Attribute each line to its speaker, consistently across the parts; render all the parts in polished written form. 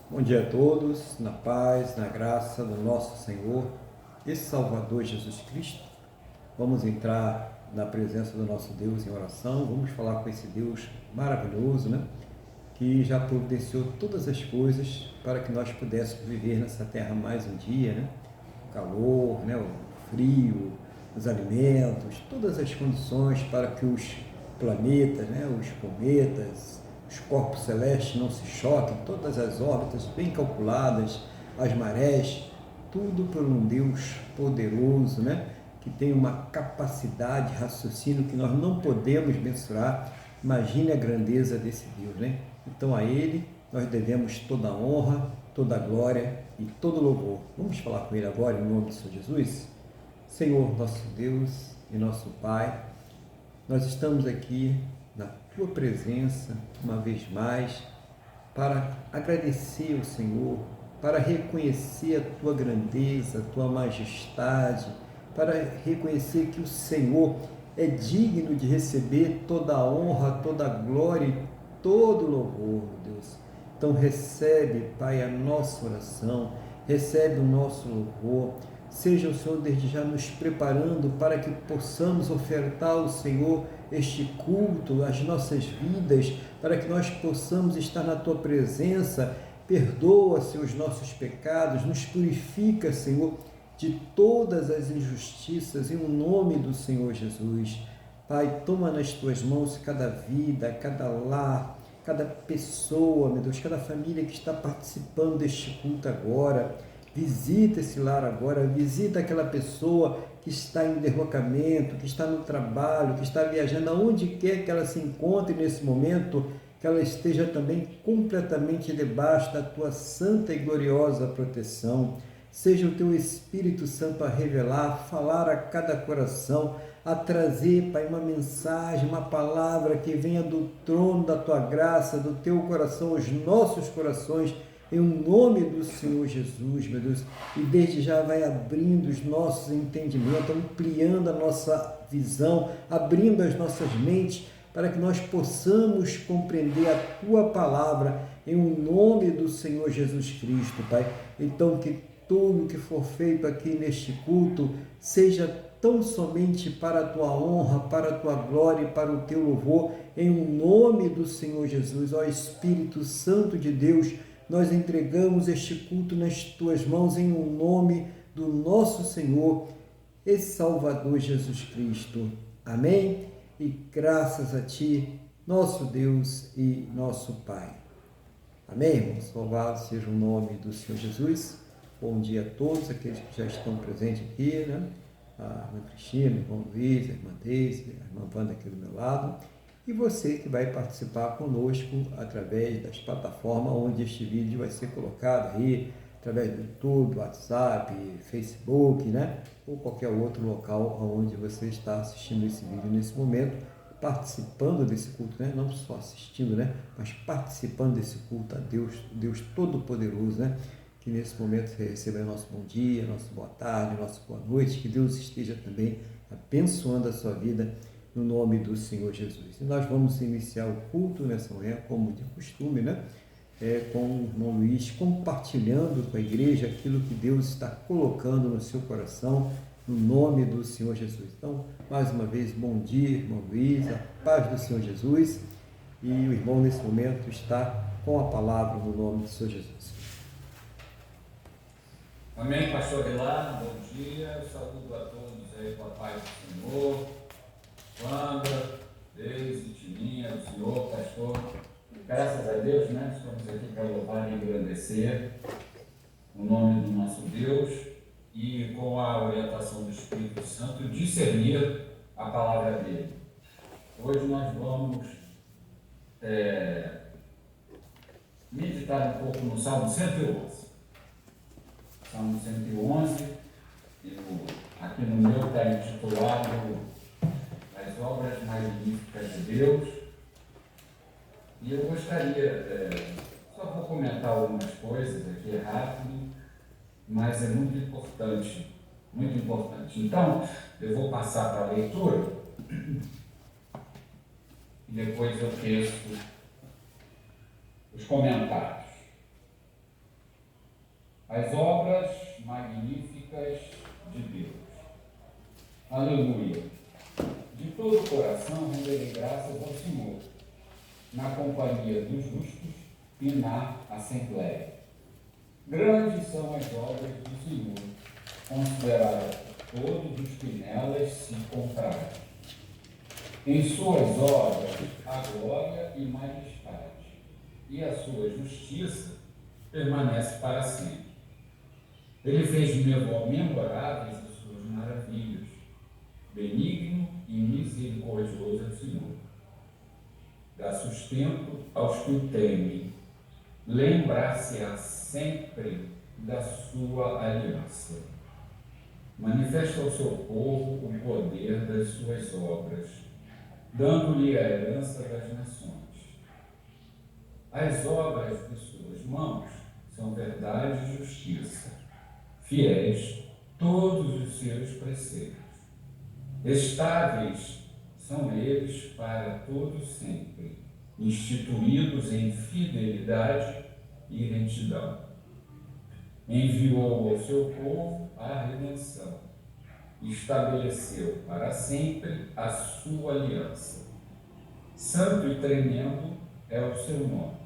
Speaker 1: Bom dia a todos, na paz, na graça do nosso Senhor e Salvador Jesus Cristo. Vamos entrar na presença do nosso Deus em oração, vamos falar com esse Deus maravilhoso, né? Que já providenciou todas as coisas para que nós pudéssemos viver nessa terra mais um dia, né? O calor, né? O frio, os alimentos, todas as condições para que os planetas, né? Os cometas, os corpos celestes não se choquem, todas as órbitas bem calculadas, as marés, tudo por um Deus poderoso, né? Que tem uma capacidade de raciocínio que nós não podemos mensurar. Imagine a grandeza desse Deus, né? Então a Ele nós devemos toda a honra, toda a glória e todo o louvor. Vamos falar com Ele agora em nome de Senhor Jesus? Senhor, nosso Deus e nosso Pai, nós estamos aqui na Tua presença, uma vez mais, para agradecer ao Senhor, para reconhecer a Tua grandeza, a Tua majestade, para reconhecer que o Senhor é digno de receber toda a honra, toda a glória e todo o louvor, meu Deus. Então recebe, Pai, a nossa oração, recebe o nosso louvor. Seja o Senhor desde já nos preparando para que possamos ofertar ao Senhor este culto, as nossas vidas, para que nós possamos estar na Tua presença. Perdoa, Senhor, os nossos pecados, nos purifica, Senhor, de todas as injustiças, em nome do Senhor Jesus. Pai, toma nas Tuas mãos cada vida, cada lar, cada pessoa, meu Deus, cada família que está participando deste culto agora. Visita esse lar agora, visita aquela pessoa que está em deslocamento, que está no trabalho, que está viajando, aonde quer que ela se encontre nesse momento, que ela esteja também completamente debaixo da Tua santa e gloriosa proteção. Seja o Teu Espírito Santo a revelar, falar a cada coração, a trazer, Pai, uma mensagem, uma palavra que venha do trono da Tua graça, do Teu coração, aos nossos corações, em nome do Senhor Jesus, meu Deus, e desde já vai abrindo os nossos entendimentos, ampliando a nossa visão, abrindo as nossas mentes, para que nós possamos compreender a Tua palavra, em nome do Senhor Jesus Cristo, Pai. Então, que tudo que for feito aqui neste culto seja tão somente para a Tua honra, para a Tua glória e para o Teu louvor, em nome do Senhor Jesus. Ó Espírito Santo de Deus, nós entregamos este culto nas Tuas mãos em nome do nosso Senhor e Salvador Jesus Cristo. Amém? E graças a Ti, nosso Deus e nosso Pai. Amém, irmãos? Louvado seja o nome do Senhor Jesus. Bom dia a todos aqueles que já estão presentes aqui, né? A irmã Cristina, o irmão Luiz, a irmã Deise, a irmã Wanda aqui do meu lado. E você que vai participar conosco através das plataformas onde este vídeo vai ser colocado aí, através do YouTube, WhatsApp, Facebook, né? Ou qualquer outro local onde você está assistindo esse vídeo nesse momento, participando desse culto, né? Não só assistindo, né? Mas participando desse culto a Deus, Deus Todo-Poderoso, né? Que nesse momento você receba nosso bom dia, nosso boa tarde, nosso boa noite, que Deus esteja também abençoando a sua vida, no nome do Senhor Jesus. E nós vamos iniciar o culto nessa manhã, como de costume, né? Com o irmão Luiz, compartilhando com a igreja aquilo que Deus está colocando no seu coração, no nome do Senhor Jesus. Então, mais uma vez, bom dia, irmão Luiz, a paz do Senhor Jesus. E o irmão, nesse momento, está com a palavra no nome do Senhor Jesus.
Speaker 2: Amém, pastor Hilar, bom dia, saúdo a todos aí com a paz do Senhor. Wanda, Deise, Tininha, o senhor, pastor, graças a Deus, né? Estamos aqui para louvar e agradecer o nome do nosso Deus e, com a orientação do Espírito Santo, discernir a palavra dele. Hoje nós vamos meditar um pouco no Salmo 111. Salmo 111, aqui no meu está intitulado As Obras Magníficas de Deus, e eu gostaria, só vou comentar algumas coisas aqui rápido, mas é muito importante, muito importante. Então, eu vou passar para a leitura, e depois eu teço os comentários. as obras magníficas de Deus. Aleluia! De todo o coração renderei graças ao Senhor, na companhia dos justos e na assembleia. Grandes são as obras do Senhor, consideradas por todos os que nelas se compravem. Em suas obras há glória e majestade, e a sua justiça permanece para sempre. Ele fez memoráveis as suas maravilhas. Benigno e misericordioso é o Senhor. Dá sustento aos que o temem. Lembrar-se-á sempre da sua aliança. Manifesta ao seu povo o poder das suas obras, dando-lhe a herança das nações. As obras de suas mãos são verdade e justiça, fiéis todos os seus preceitos. Estáveis são eles para todo sempre, instituídos em fidelidade e retidão. Enviou ao seu povo a redenção, estabeleceu para sempre a sua aliança. Santo e tremendo é o seu nome.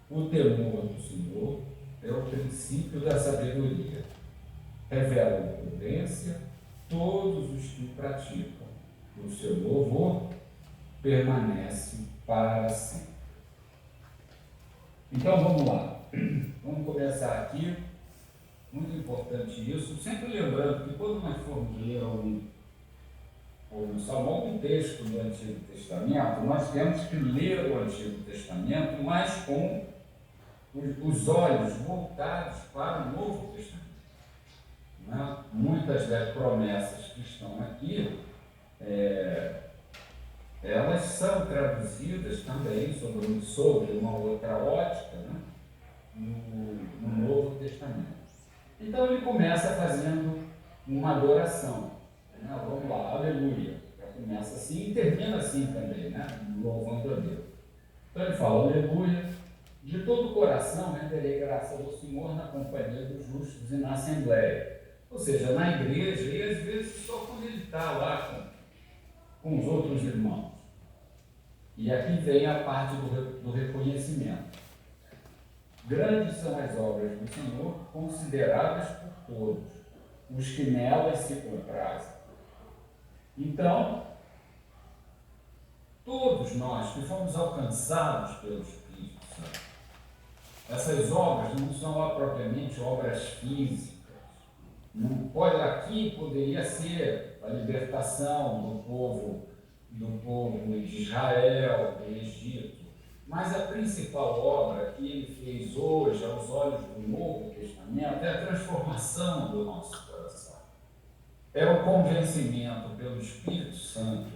Speaker 2: O temor do Senhor é o princípio da sabedoria. Revela a prudência todos os que o praticam. O seu louvor permanece para sempre. Então vamos lá. Vamos começar aqui. Muito importante isso. Sempre lembrando que quando nós formos ler algum Salmo, algum texto do Antigo Testamento, nós temos que ler o Antigo Testamento, mas com os olhos voltados para o Novo Testamento. Né? Muitas das promessas que estão aqui, elas são traduzidas também sobre uma outra ótica, né? no Novo Testamento. Então ele começa fazendo uma adoração. Né? Vamos lá, aleluia. Já começa assim e termina assim também, né? Louvando a Deus. Então ele fala, aleluia. De todo o coração renderei graças ao Senhor na companhia dos justos e na assembleia. Ou seja, na igreja, e às vezes só quando ele está lá com os outros irmãos. E aqui vem a parte do reconhecimento. Grandes são as obras do Senhor, consideradas por todos, os que nelas se comprazem. Então, todos nós que fomos alcançados pelo Espírito Santo, essas obras não são propriamente obras físicas. Não pode, aqui poderia ser a libertação do povo de Israel, do Egito. Mas a principal obra que ele fez hoje, aos olhos do Novo Testamento, é a transformação do nosso coração. É o convencimento pelo Espírito Santo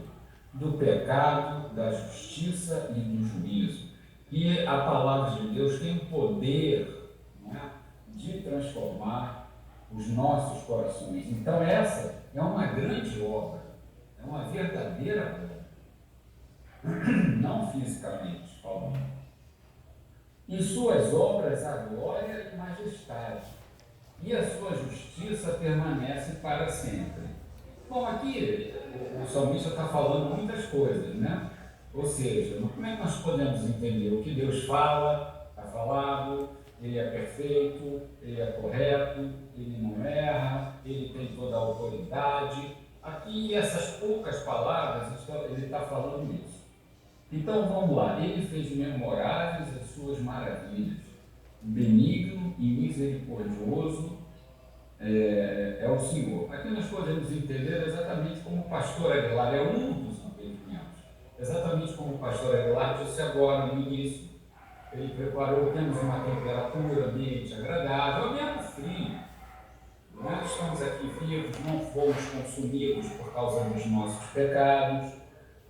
Speaker 2: do pecado, da justiça e do juízo. E a palavra de Deus tem o poder, né, de transformar os nossos corações. Então essa é uma grande obra, é uma verdadeira obra. Não fisicamente falando. Em suas obras há glória e majestade, e a sua justiça permanece para sempre. Bom, aqui o salmista está falando muitas coisas, né? Ou seja, como é que nós podemos entender o que Deus fala, está falado, ele é perfeito, ele é correto, ele não erra, ele tem toda a autoridade. Aqui, essas poucas palavras, ele está falando isso. Então vamos lá, ele fez memoráveis as suas maravilhas, benigno e misericordioso é o Senhor. Aqui nós podemos entender exatamente como o pastor Aguilar é um dos entendimentos, exatamente como o pastor Aguilar disse agora no início. Ele preparou, temos uma temperatura, ambiente agradável, ambiente frio. Nós estamos aqui vivos, não fomos consumidos por causa dos nossos pecados.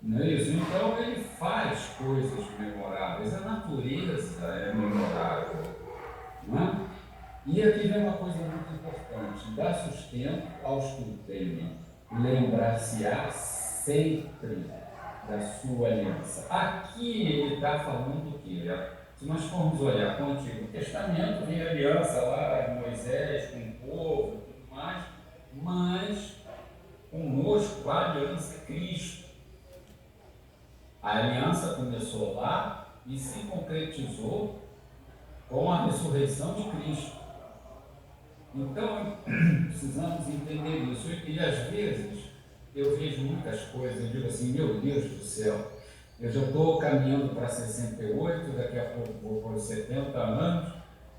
Speaker 2: Não é isso? Então ele faz coisas memoráveis, a natureza é memorável. Não é? E aqui vem uma coisa muito importante: dá sustento aos que o temem, lembrar-se-á sempre da sua aliança. Aqui ele está falando do quê? Se nós formos olhar com o Antigo Testamento, vem a aliança lá de Moisés com o povo e tudo mais, mas conosco a aliança é Cristo. A aliança começou lá e se concretizou com a ressurreição de Cristo. Então, precisamos entender isso. E às vezes, eu vejo muitas coisas, eu digo assim, meu Deus do céu, eu já estou caminhando para 68, daqui a pouco vou para os 70 anos,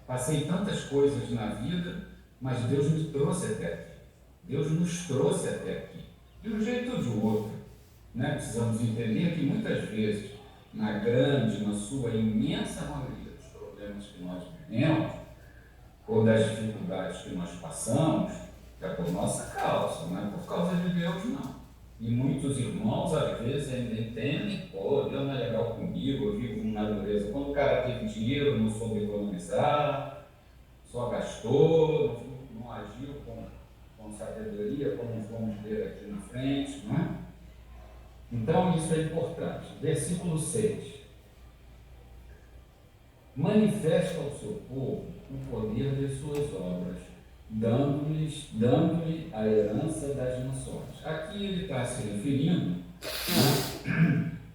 Speaker 2: passei tantas coisas na vida, mas Deus me trouxe até aqui. Deus nos trouxe até aqui, de um jeito ou de outro. Né? Precisamos entender que muitas vezes, na sua imensa maioria dos problemas que nós vivemos, ou das dificuldades que nós passamos, é por nossa causa, não é por causa de Deus, não. E muitos irmãos, às vezes, ainda entendem, pô, Deus não é legal comigo, eu vivo na dureza. Quando o cara teve dinheiro, não soube economizar, só gastou, não agiu com sabedoria, como vamos ver aqui na frente, não é? Então, isso é importante. Versículo 6. Manifesta ao seu povo o poder de suas obras, dando-lhe a herança das nações. Aqui ele está se referindo, né,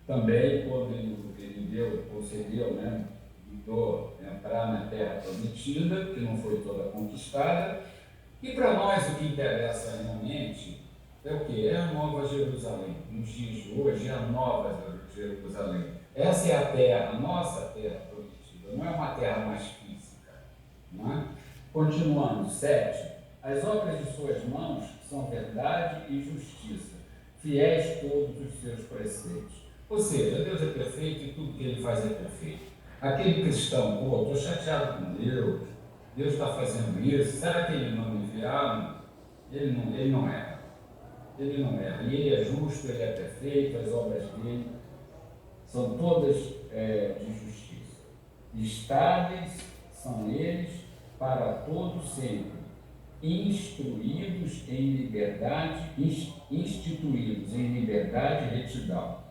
Speaker 2: também quando ele concedeu, né, entrar na terra prometida, que não foi toda conquistada. E para nós o que interessa realmente é o que? É a Nova Jerusalém. Nos dias de hoje é a Nova Jerusalém. Essa é a terra, a nossa terra prometida, não é uma terra mais física. Não é? Continuando, 7. As obras de suas mãos são verdade e justiça, fiéis todos os seus preceitos. Ou seja, Deus é perfeito e tudo que Ele faz é perfeito. Aquele cristão, pô, estou chateado com Deus, Deus está fazendo isso, será que Ele não me enviar? Ele não erra. Ele não erra. E Ele é justo, Ele é perfeito, as obras dele são todas de justiça. Estáveis são eles para todo sempre, instituídos em liberdade e retidão.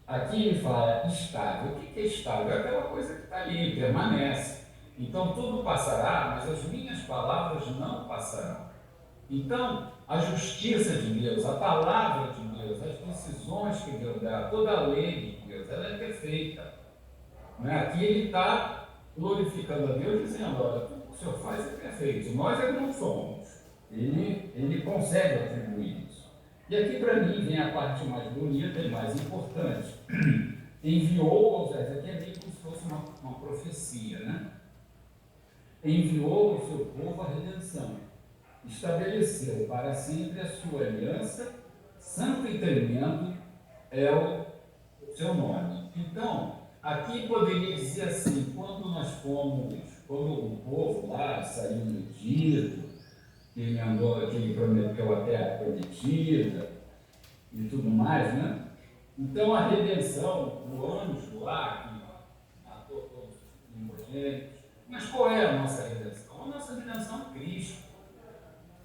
Speaker 2: Aqui ele fala estável. O que é estável? É aquela coisa que está ali, permanece. Então tudo passará, mas as minhas palavras não passarão. Então, a justiça de Deus, a palavra de Deus, as decisões que Deus dá, toda a lei de Deus, ela é perfeita. Não é? Aqui ele está glorificando a Deus, dizendo, olha, tudo que o Senhor faz é perfeito, nós é que não somos. Ele consegue atribuir isso. E aqui para mim vem a parte mais bonita e mais importante. Enviou aos aqui é meio como se fosse uma profecia, né? Enviou ao seu povo a redenção. Estabeleceu para sempre a sua aliança, santo e tremendo é o seu nome. Então, aqui poderia dizer assim, quando o povo lá saiu do Egito, que ele prometeu a terra prometida e tudo mais, né? Então a redenção, o anjo lá, que matou todos os primogênitos, mas qual é a nossa redenção? A nossa redenção é Cristo.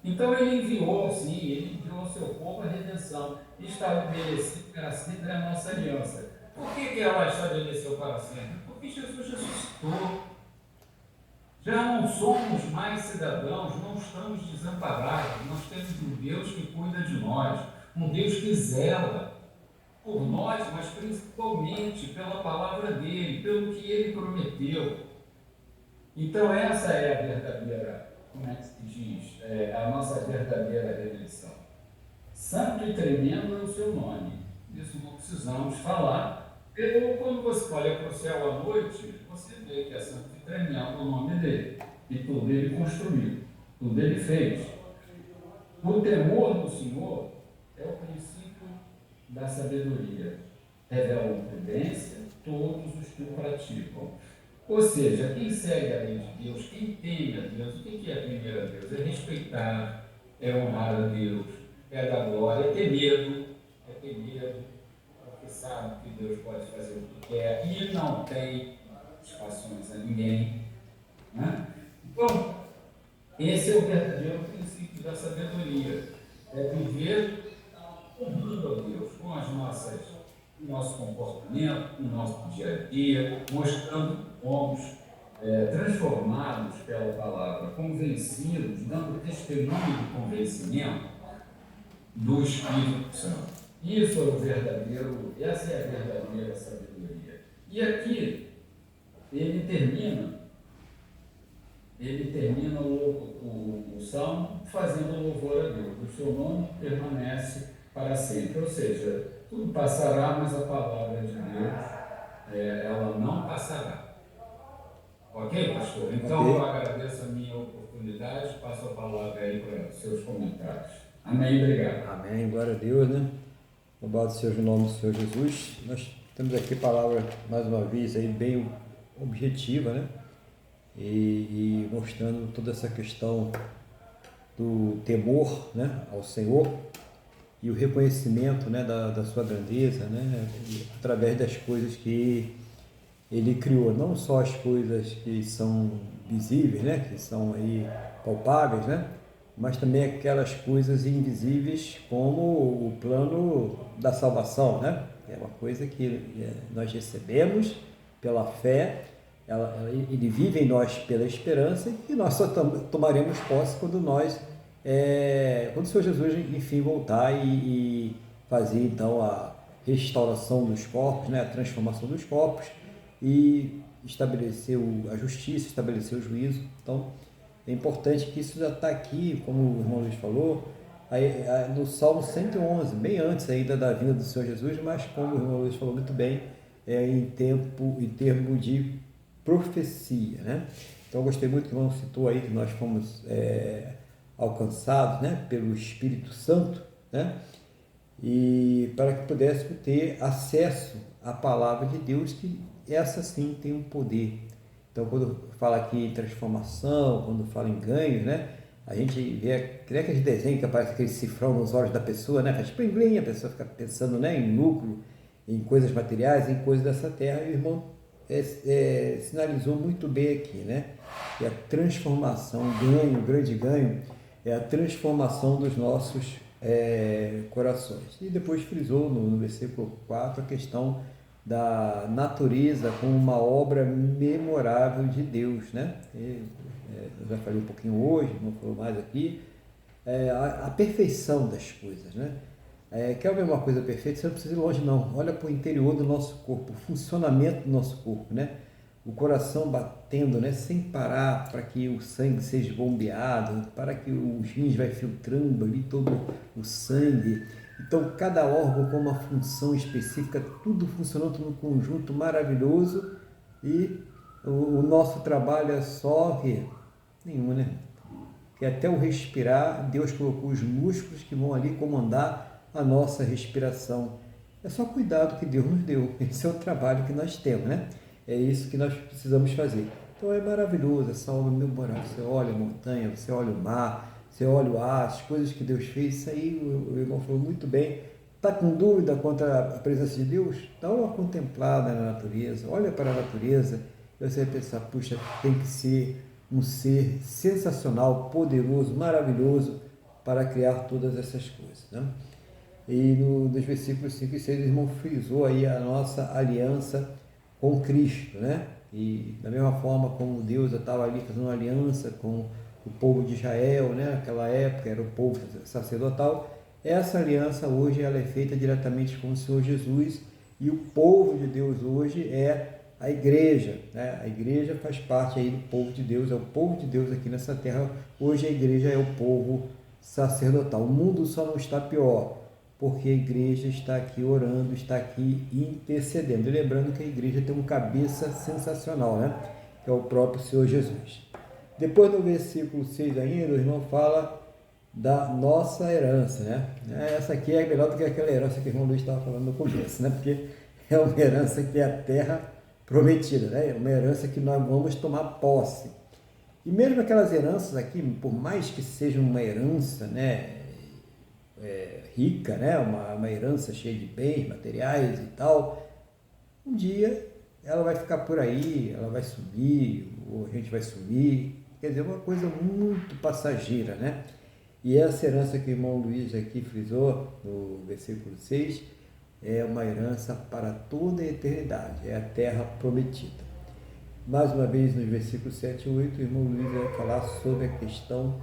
Speaker 2: Então ele enviou ao seu povo a redenção, estabeleceu para sempre a nossa aliança. Por que ela estabeleceu para sempre? Porque Jesus ressuscitou. Já não somos mais cidadãos, não estamos desamparados, nós temos um Deus que cuida de nós, um Deus que zela por nós, mas principalmente pela palavra dele, pelo que ele prometeu. Então essa é a verdadeira, como é que se diz, a nossa verdadeira redenção. Santo e tremendo é o seu nome, isso não precisamos falar. Quando você olha para o céu à noite, você vê que é santo e tremendo o nome dele. E tudo ele construiu, tudo ele fez. O temor do Senhor é o princípio da sabedoria. Revela com prudência todos os que o praticam. Ou seja, quem segue a lei de Deus, quem teme a Deus, o que é temer a Deus? É respeitar, é honrar a Deus, é dar glória, é ter medo, porque sabe que Deus pode fazer o que quer e não tem satisfações a ninguém. Né? Então, esse é o verdadeiro princípio da sabedoria, é viver honrando a Deus com o nosso comportamento, o nosso dia a dia, mostrando fomos transformados pela palavra, convencidos, dando testemunho de convencimento do Espírito Santo. Isso é o verdadeiro, essa é a verdadeira sabedoria. E aqui ele termina o salmo fazendo louvor a Deus. O seu nome permanece para sempre. Ou seja, tudo passará, mas a palavra de Deus, ela não passará. Ok, pastor? Então eu agradeço a minha oportunidade, passo a palavra aí para os seus comentários. Amém, obrigado.
Speaker 1: Amém, glória a Deus, né? Louvado seja o nome do Senhor Jesus. Nós temos aqui a palavra, mais uma vez, aí bem objetiva, né? E mostrando toda essa questão do temor, né, ao Senhor e o reconhecimento, né, da sua grandeza, né, através das coisas que Ele criou, não só as coisas que são visíveis, né, que são aí palpáveis, né, mas também aquelas coisas invisíveis como o plano da salvação, né, que é uma coisa que nós recebemos pela fé. Ele vive em nós pela esperança e nós só tomaremos posse quando quando o Senhor Jesus, enfim, voltar e fazer então a restauração dos corpos, né, a transformação dos corpos e estabelecer a justiça, estabelecer o juízo. Então, é importante que isso já está aqui, como o irmão Luiz falou, no Salmo 111, bem antes ainda da vinda do Senhor Jesus, mas como o irmão Luiz falou muito bem, em termo de profecia, né? Então, eu gostei muito que o irmão citou aí que nós fomos alcançados, né, pelo Espírito Santo, né? E para que pudéssemos ter acesso à palavra de Deus, que essa sim tem um poder. Então, quando fala aqui em transformação, quando fala em ganhos, né, a gente vê aqueles desenhos que aparece aquele cifrão nos olhos da pessoa, né, faz plim-plim, a pessoa fica pensando, né, em lucro, em coisas materiais, em coisas dessa terra, e o irmão sinalizou muito bem aqui, né, que a transformação, o grande ganho, é a transformação dos nossos corações. E depois frisou no versículo 4 a questão da natureza como uma obra memorável de Deus, né? Eu já falei um pouquinho hoje, não falou mais aqui, a perfeição das coisas, né? Quer ver uma coisa perfeita? Você não precisa ir longe, não. Olha para o interior do nosso corpo, o funcionamento do nosso corpo, né? O coração batendo, né, sem parar, para que o sangue seja bombeado, para que os rins vai filtrando ali todo o sangue. Então, cada órgão com uma função específica, tudo funcionando num conjunto maravilhoso, e o nosso trabalho é só nenhum, né? Que até o respirar, Deus colocou os músculos que vão ali comandar a nossa respiração. É só cuidado que Deus nos deu. Esse é o trabalho que nós temos, né? É isso que nós precisamos fazer. Então é maravilhoso essa obra memorável. Você olha a montanha, você olha o mar, você olha o ar, as coisas que Deus fez. Isso aí o irmão falou muito bem. Está com dúvida quanto à presença de Deus? Dá uma contemplada na natureza, olha para a natureza e você vai pensar, puxa, tem que ser um ser sensacional, poderoso, maravilhoso para criar todas essas coisas, né? E nos versículos 5 e 6 o irmão frisou aí a nossa aliança com Cristo, né? E da mesma forma como Deus estava ali fazendo uma aliança com o povo de Israel, né? Naquela época era o povo sacerdotal. Essa aliança hoje ela é feita diretamente com o Senhor Jesus, e o povo de Deus hoje é a igreja, né? A igreja faz parte aí do povo de Deus, é o povo de Deus aqui nessa terra. Hoje a igreja é o povo sacerdotal. O mundo só não está pior porque a igreja está aqui orando, está aqui intercedendo. E lembrando que a igreja tem um cabeça sensacional, né? Que é o próprio Senhor Jesus. Depois no versículo 6 ainda, o irmão fala da nossa herança, né? Essa aqui é melhor do que aquela herança que o irmão Luiz estava falando no começo, né? Porque é uma herança que é a terra prometida, né? É uma herança que nós vamos tomar posse. E mesmo aquelas heranças aqui, por mais que seja uma herança, né, rica, né, uma herança cheia de bens materiais e tal, um dia ela vai ficar por aí, ela vai sumir, ou a gente vai sumir, quer dizer, uma coisa muito passageira, né? E essa herança que o irmão Luiz aqui frisou no versículo 6 é uma herança para toda a eternidade, é a terra prometida. mais uma vez nos versículos 7 e 8, o irmão Luiz vai falar sobre a questão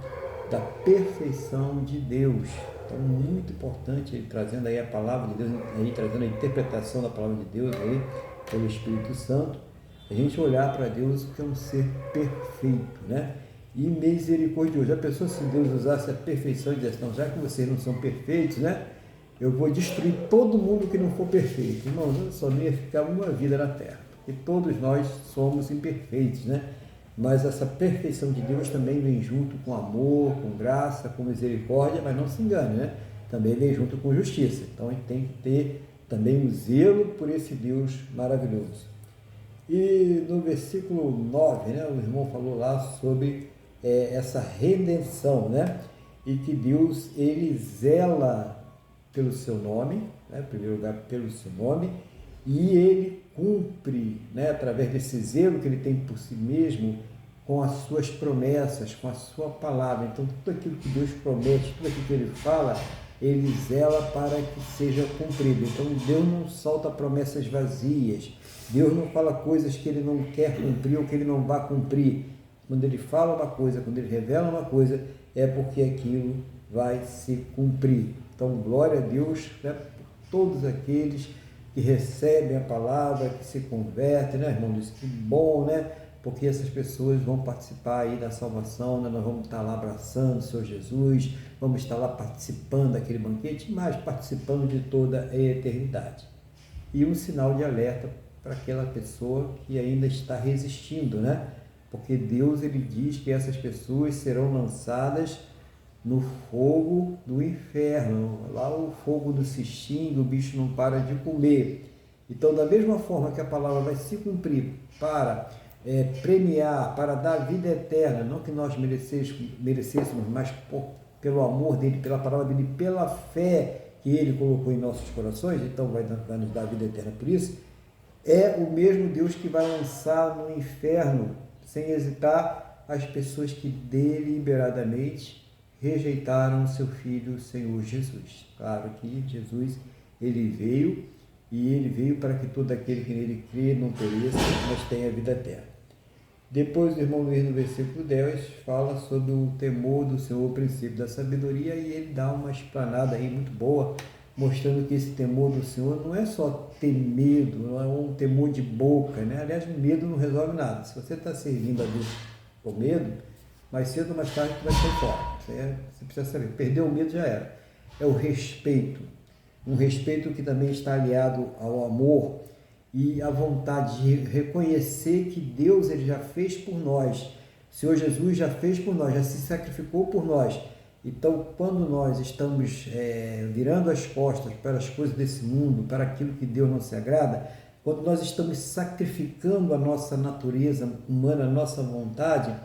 Speaker 1: da perfeição de Deus. Então, muito importante ele trazendo aí a palavra de Deus, aí trazendo a interpretação da palavra de Deus aí pelo Espírito Santo, a gente olhar para Deus que é um ser perfeito, né? E misericordioso. Já pensou se Deus usasse a perfeição e dissesse, não, já que vocês não são perfeitos, né? Eu vou destruir todo mundo que não for perfeito. Irmãos, só não ia ficar uma vida na terra, porque todos nós somos imperfeitos, né? Mas essa perfeição de Deus também vem junto com amor, com graça, com misericórdia, mas não se engane, né? Também vem junto com justiça. Então a gente tem que ter também um zelo por esse Deus maravilhoso. E no versículo 9, né, o irmão falou lá sobre essa redenção, né? E que Deus, ele zela pelo seu nome, né? Em primeiro lugar pelo seu nome, e ele cumpre, né, através desse zelo que ele tem por si mesmo, com as suas promessas, com a sua palavra. Então, tudo aquilo que Deus promete, tudo aquilo que ele fala, ele zela para que seja cumprido. Então, Deus não solta promessas vazias, Deus não fala coisas que ele não quer cumprir ou que ele não vai cumprir. Quando ele fala uma coisa, quando ele revela uma coisa, é porque aquilo vai se cumprir. Então, glória a Deus, né, por todos aqueles que recebem a palavra, que se convertem, né, irmão? Isso que bom, né? Porque essas pessoas vão participar aí da salvação, né? Nós vamos estar lá abraçando o Senhor Jesus, vamos estar lá participando daquele banquete, mas participando de toda a eternidade. E um sinal de alerta para aquela pessoa que ainda está resistindo, né? Porque Deus, ele diz que essas pessoas serão lançadas no fogo do inferno. Lá o fogo do cistinho, o bicho não para de comer. Então, da mesma forma que a palavra vai se cumprir para premiar, para dar vida eterna, não que nós merecêssemos, mas pelo amor dele, pela palavra dele, pela fé que ele colocou em nossos corações, então vai nos dar vida eterna por isso, é o mesmo Deus que vai lançar no inferno, sem hesitar, as pessoas que deliberadamente rejeitaram o seu Filho, o Senhor Jesus. Claro que Jesus, ele veio para que todo aquele que nele crê não pereça, mas tenha vida eterna. Depois o irmão Luiz, no versículo 10, fala sobre o temor do Senhor, o princípio da sabedoria, e ele dá uma explanada aí muito boa, mostrando que esse temor do Senhor não é só ter medo, não é um temor de boca, né? Aliás, o medo não resolve nada. Se você está servindo a Deus com medo, mais cedo ou mais tarde tu vai sair fora. Você precisa saber, perdeu o medo já era. É o respeito, um respeito que também está aliado ao amor e à vontade de reconhecer que Deus, ele já fez por nós. O Senhor Jesus já fez por nós, já se sacrificou por nós. Então, quando nós estamos virando as costas para as coisas desse mundo, para aquilo que Deus não se agrada, quando nós estamos sacrificando a nossa natureza humana, a nossa vontade,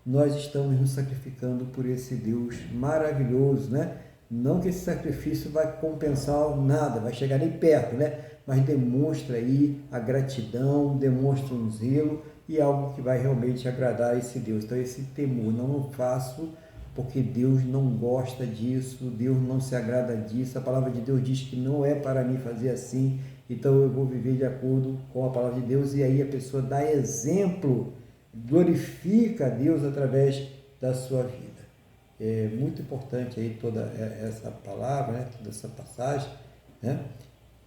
Speaker 1: nós estamos nos sacrificando por esse Deus maravilhoso, né? Não que esse sacrifício vai compensar nada, vai chegar nem perto, né? Mas demonstra aí a gratidão, demonstra um zelo e algo que vai realmente agradar a esse Deus. Então, esse temor, não faço porque Deus não gosta disso, Deus não se agrada disso, a palavra de Deus diz que não é para mim fazer assim, então eu vou viver de acordo com a palavra de Deus, e aí a pessoa dá exemplo, glorifica a Deus através da sua vida. É muito importante aí toda essa palavra, né? Toda essa passagem, né?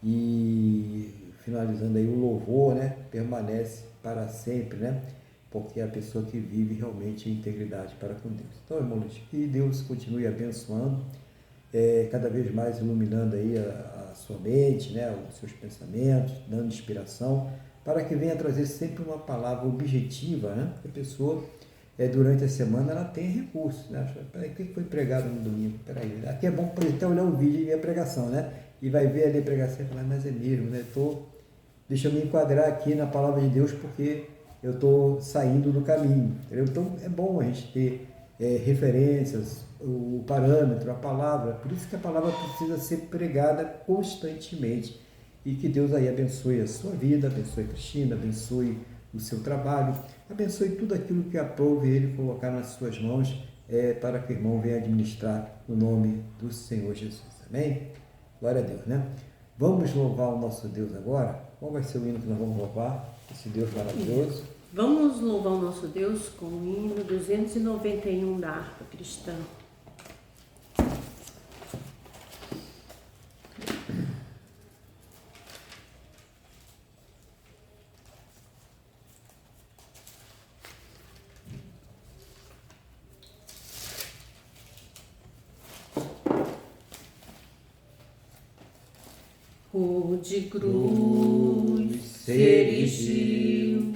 Speaker 1: E finalizando aí o louvor, né? Permanece para sempre, né? Porque é a pessoa que vive realmente em integridade para com Deus. Então, irmãos, que Deus continue abençoando, cada vez mais iluminando aí a sua mente, né, os seus pensamentos, dando inspiração, para que venha trazer sempre uma palavra objetiva, né? Que a pessoa, durante a semana, ela tem recursos, né? Peraí, o que foi pregado no domingo? Peraí, aqui é bom para até olhar o vídeo e ver a pregação, né? E vai ver ali a pregação e falar, mas é mesmo, né? Deixa eu me enquadrar aqui na palavra de Deus, porque eu estou saindo do caminho, entendeu? Então é bom a gente ter referências, o parâmetro, a palavra, por isso que a palavra precisa ser pregada constantemente, e que Deus aí abençoe a sua vida, abençoe a Cristina, abençoe o seu trabalho, abençoe tudo aquilo que aprove Ele colocar nas suas mãos, para que o irmão venha administrar no nome do Senhor Jesus, amém? Glória a Deus, né? Vamos louvar o nosso Deus agora. Qual vai ser o hino que nós vamos louvar? Esse Deus maravilhoso.
Speaker 3: Vamos louvar o nosso Deus com o hino 291 da harpa cristã. Por de cruz se erigiu,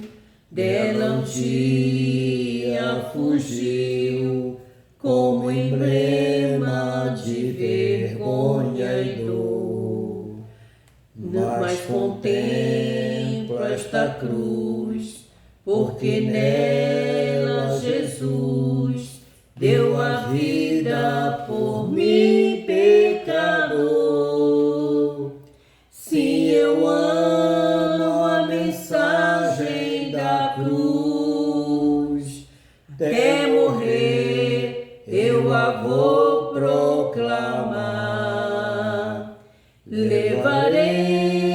Speaker 3: dela um dia fugiu, como emblema de vergonha e dor. Mas contemplo esta cruz, porque nela Jesus deu a vida por mim, pecador. Sim, eu amo a mensagem da cruz, até morrer eu a vou proclamar. Levarei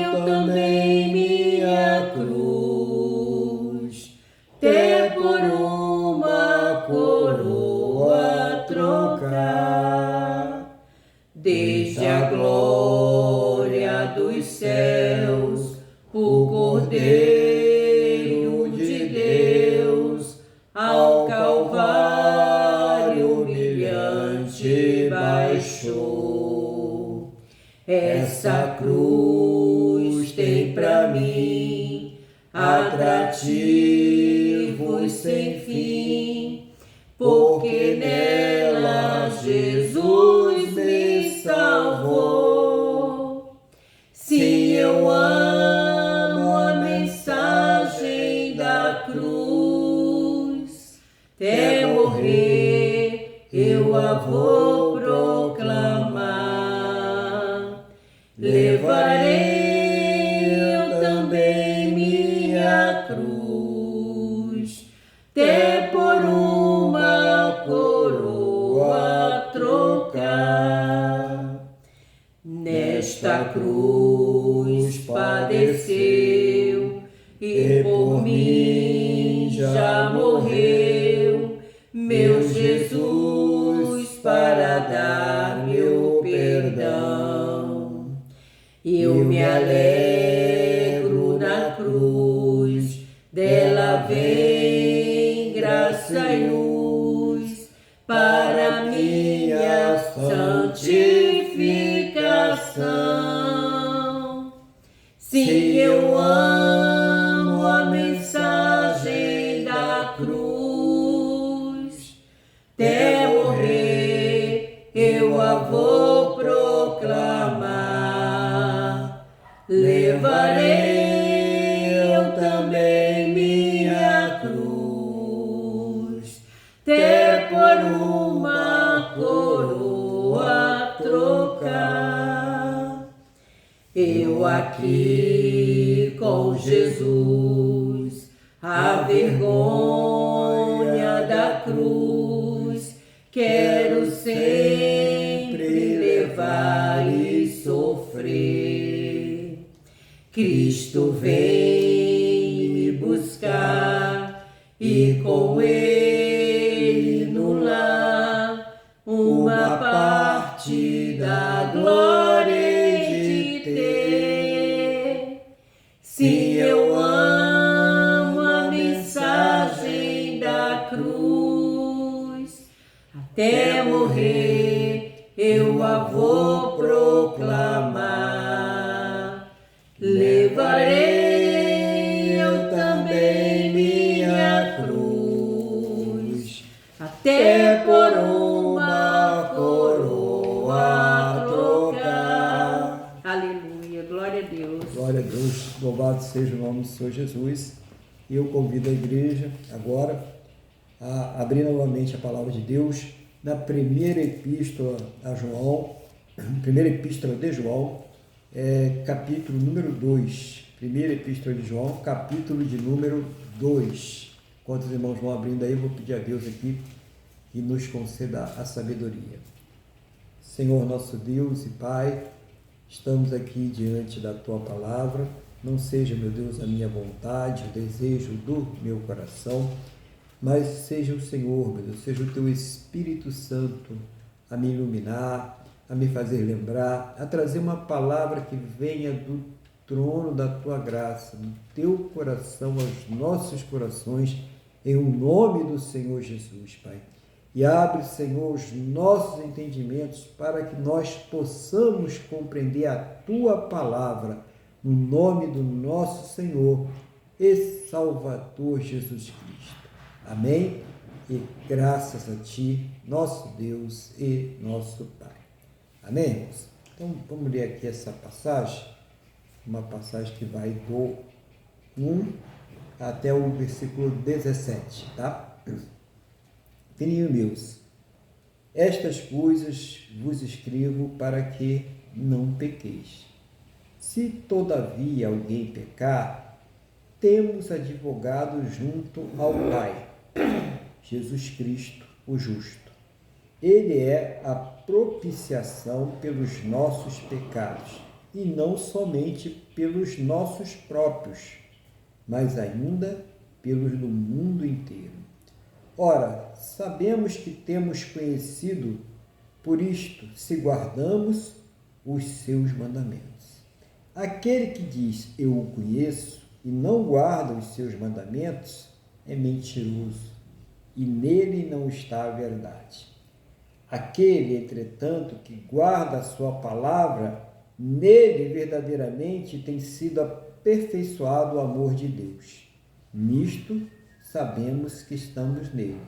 Speaker 3: eu também minha cruz, até por uma coroa trocar. Desde a glória dos céus, o Cordeiro de Deus, ao Calvário humilhante baixou. Essa cruz tem pra mim atrativos sem fim, porque nela Jesus me salvou. Sim, eu amo a mensagem da cruz, até morrer eu a vou proclamar. Levarei eu também minha cruz, até por uma coroa trocar. Nesta cruz padeceu e por mim já morreu meu Jesus para dar meu perdão. Eu me alegro na cruz, dela vem graça e luz para minha santificação. Sim, eu amo a mensagem da cruz, até morrer eu a vou proclamar. Levarei eu também minha cruz, até por uma coroa trocar. Eu aqui com Jesus, a vergonha da cruz, quero sempre levar e sofrer. Cristo vem me buscar e com Ele no lar uma parte da glória hei de ter. Sim, eu amo a mensagem da cruz, até morrer eu a vou proclamar. Levarei eu também minha cruz, até por uma coroa trocar. Aleluia, glória a Deus.
Speaker 1: Glória a Deus, louvado seja o nome do Senhor Jesus. E eu convido a igreja agora a abrir novamente a palavra de Deus na primeira epístola a João, primeira epístola de João, capítulo número 2. Primeira epístola de João, capítulo de número 2. Enquanto os irmãos vão abrindo aí, eu vou pedir a Deus aqui que nos conceda a sabedoria. Senhor nosso Deus e Pai, estamos aqui diante da Tua palavra não seja, meu Deus, a minha vontade, o desejo do meu coração, mas seja o Senhor, meu Deus, seja o teu Espírito Santo a me iluminar, a me fazer lembrar, a trazer uma palavra que venha do trono da tua graça, no teu coração, aos nossos corações, em o nome do Senhor Jesus, Pai. E abre, Senhor, os nossos entendimentos para que nós possamos compreender a tua palavra, no nome do nosso Senhor e Salvador Jesus Cristo. Amém? E graças a ti, nosso Deus e nosso Pai. Amém, irmãos? Então, vamos ler aqui essa passagem, uma passagem que vai do 1 até o versículo 17, tá? Filhinhos meus, estas coisas vos escrevo para que não pequeis. Se todavia alguém pecar, temos advogado junto ao Pai, Jesus Cristo, o justo. Ele é a propiciação pelos nossos pecados, e não somente pelos nossos próprios, mas ainda pelos do mundo inteiro. Ora, sabemos que temos conhecido por isto, se guardamos os seus mandamentos. Aquele que diz, eu o conheço, e não guarda os seus mandamentos, é mentiroso, e nele não está a verdade. Aquele, entretanto, que guarda a sua palavra, nele verdadeiramente tem sido aperfeiçoado o amor de Deus. Nisto sabemos que estamos nele.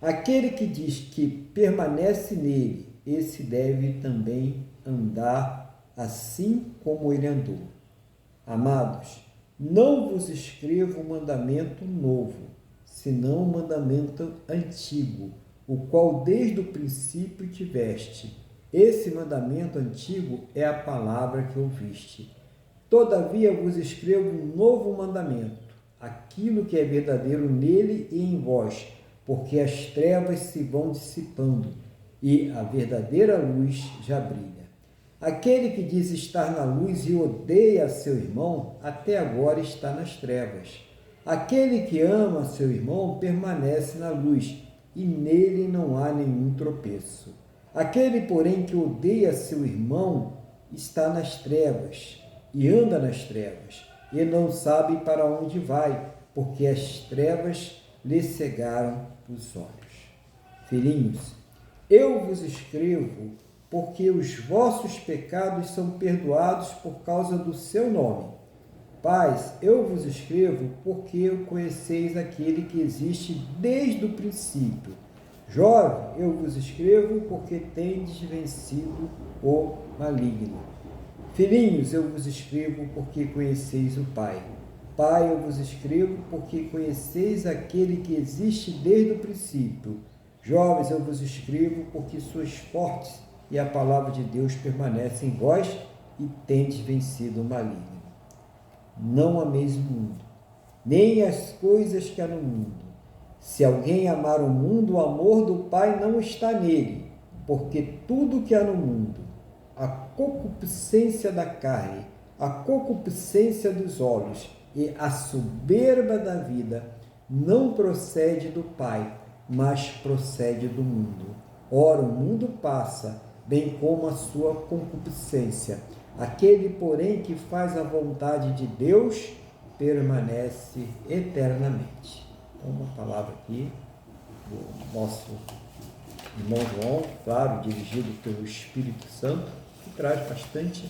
Speaker 1: Aquele que diz que permanece nele, esse deve também andar assim como ele andou. Amados, não vos escrevo um mandamento novo, senão um mandamento antigo, o qual desde o princípio tiveste. Esse mandamento antigo é a palavra que ouviste. Todavia vos escrevo um novo mandamento, aquilo que é verdadeiro nele e em vós, porque as trevas se vão dissipando e a verdadeira luz já brilha. Aquele que diz estar na luz e odeia seu irmão, até agora está nas trevas. Aquele que ama seu irmão permanece na luz, e nele não há nenhum tropeço. Aquele, porém, que odeia seu irmão, está nas trevas, e anda nas trevas, e não sabe para onde vai, porque as trevas lhe cegaram os olhos. Filhinhos, eu vos escrevo porque os vossos pecados são perdoados por causa do seu nome. Pais, eu vos escrevo porque conheceis aquele que existe desde o princípio. Jovem, eu vos escrevo porque tendes vencido o maligno. Filhinhos, eu vos escrevo porque conheceis o Pai. Pai, eu vos escrevo porque conheceis aquele que existe desde o princípio. Jovens, eu vos escrevo porque sois fortes e a palavra de Deus permanece em vós e tendes vencido o maligno. Não ameis o mundo, nem as coisas que há no mundo. Se alguém amar o mundo, o amor do Pai não está nele, porque tudo que há no mundo, a concupiscência da carne, a concupiscência dos olhos e a soberba da vida, não procede do Pai, mas procede do mundo. Ora, o mundo passa, bem como a sua concupiscência. Aquele, porém, que faz a vontade de Deus, permanece eternamente. Então, uma palavra aqui do nosso irmão João, claro, dirigido pelo Espírito Santo, que traz bastante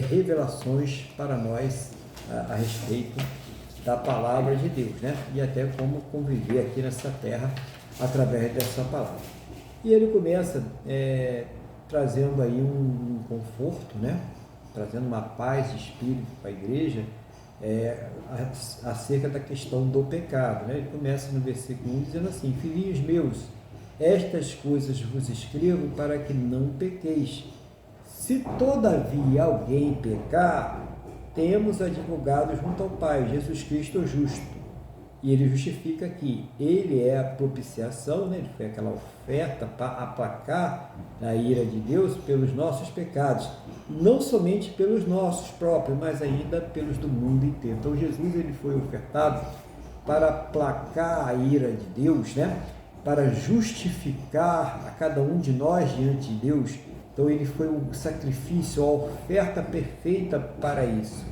Speaker 1: revelações para nós a respeito da palavra de Deus, né? E até como conviver aqui nessa terra através dessa palavra. E ele começa trazendo aí um conforto, né? Trazendo uma paz de espírito para a igreja acerca da questão do pecado, né? Ele começa no versículo 1 dizendo assim: filhinhos meus, estas coisas vos escrevo para que não pequeis. Se todavia alguém pecar, temos advogado junto ao Pai, Jesus Cristo o justo. E ele justifica que ele é a propiciação, né? Ele foi aquela oferta para aplacar a ira de Deus pelos nossos pecados, não somente pelos nossos próprios, mas ainda pelos do mundo inteiro. Então Jesus ele foi ofertado para aplacar a ira de Deus, né? Para justificar a cada um de nós diante de Deus. Então ele foi o sacrifício, a oferta perfeita para isso.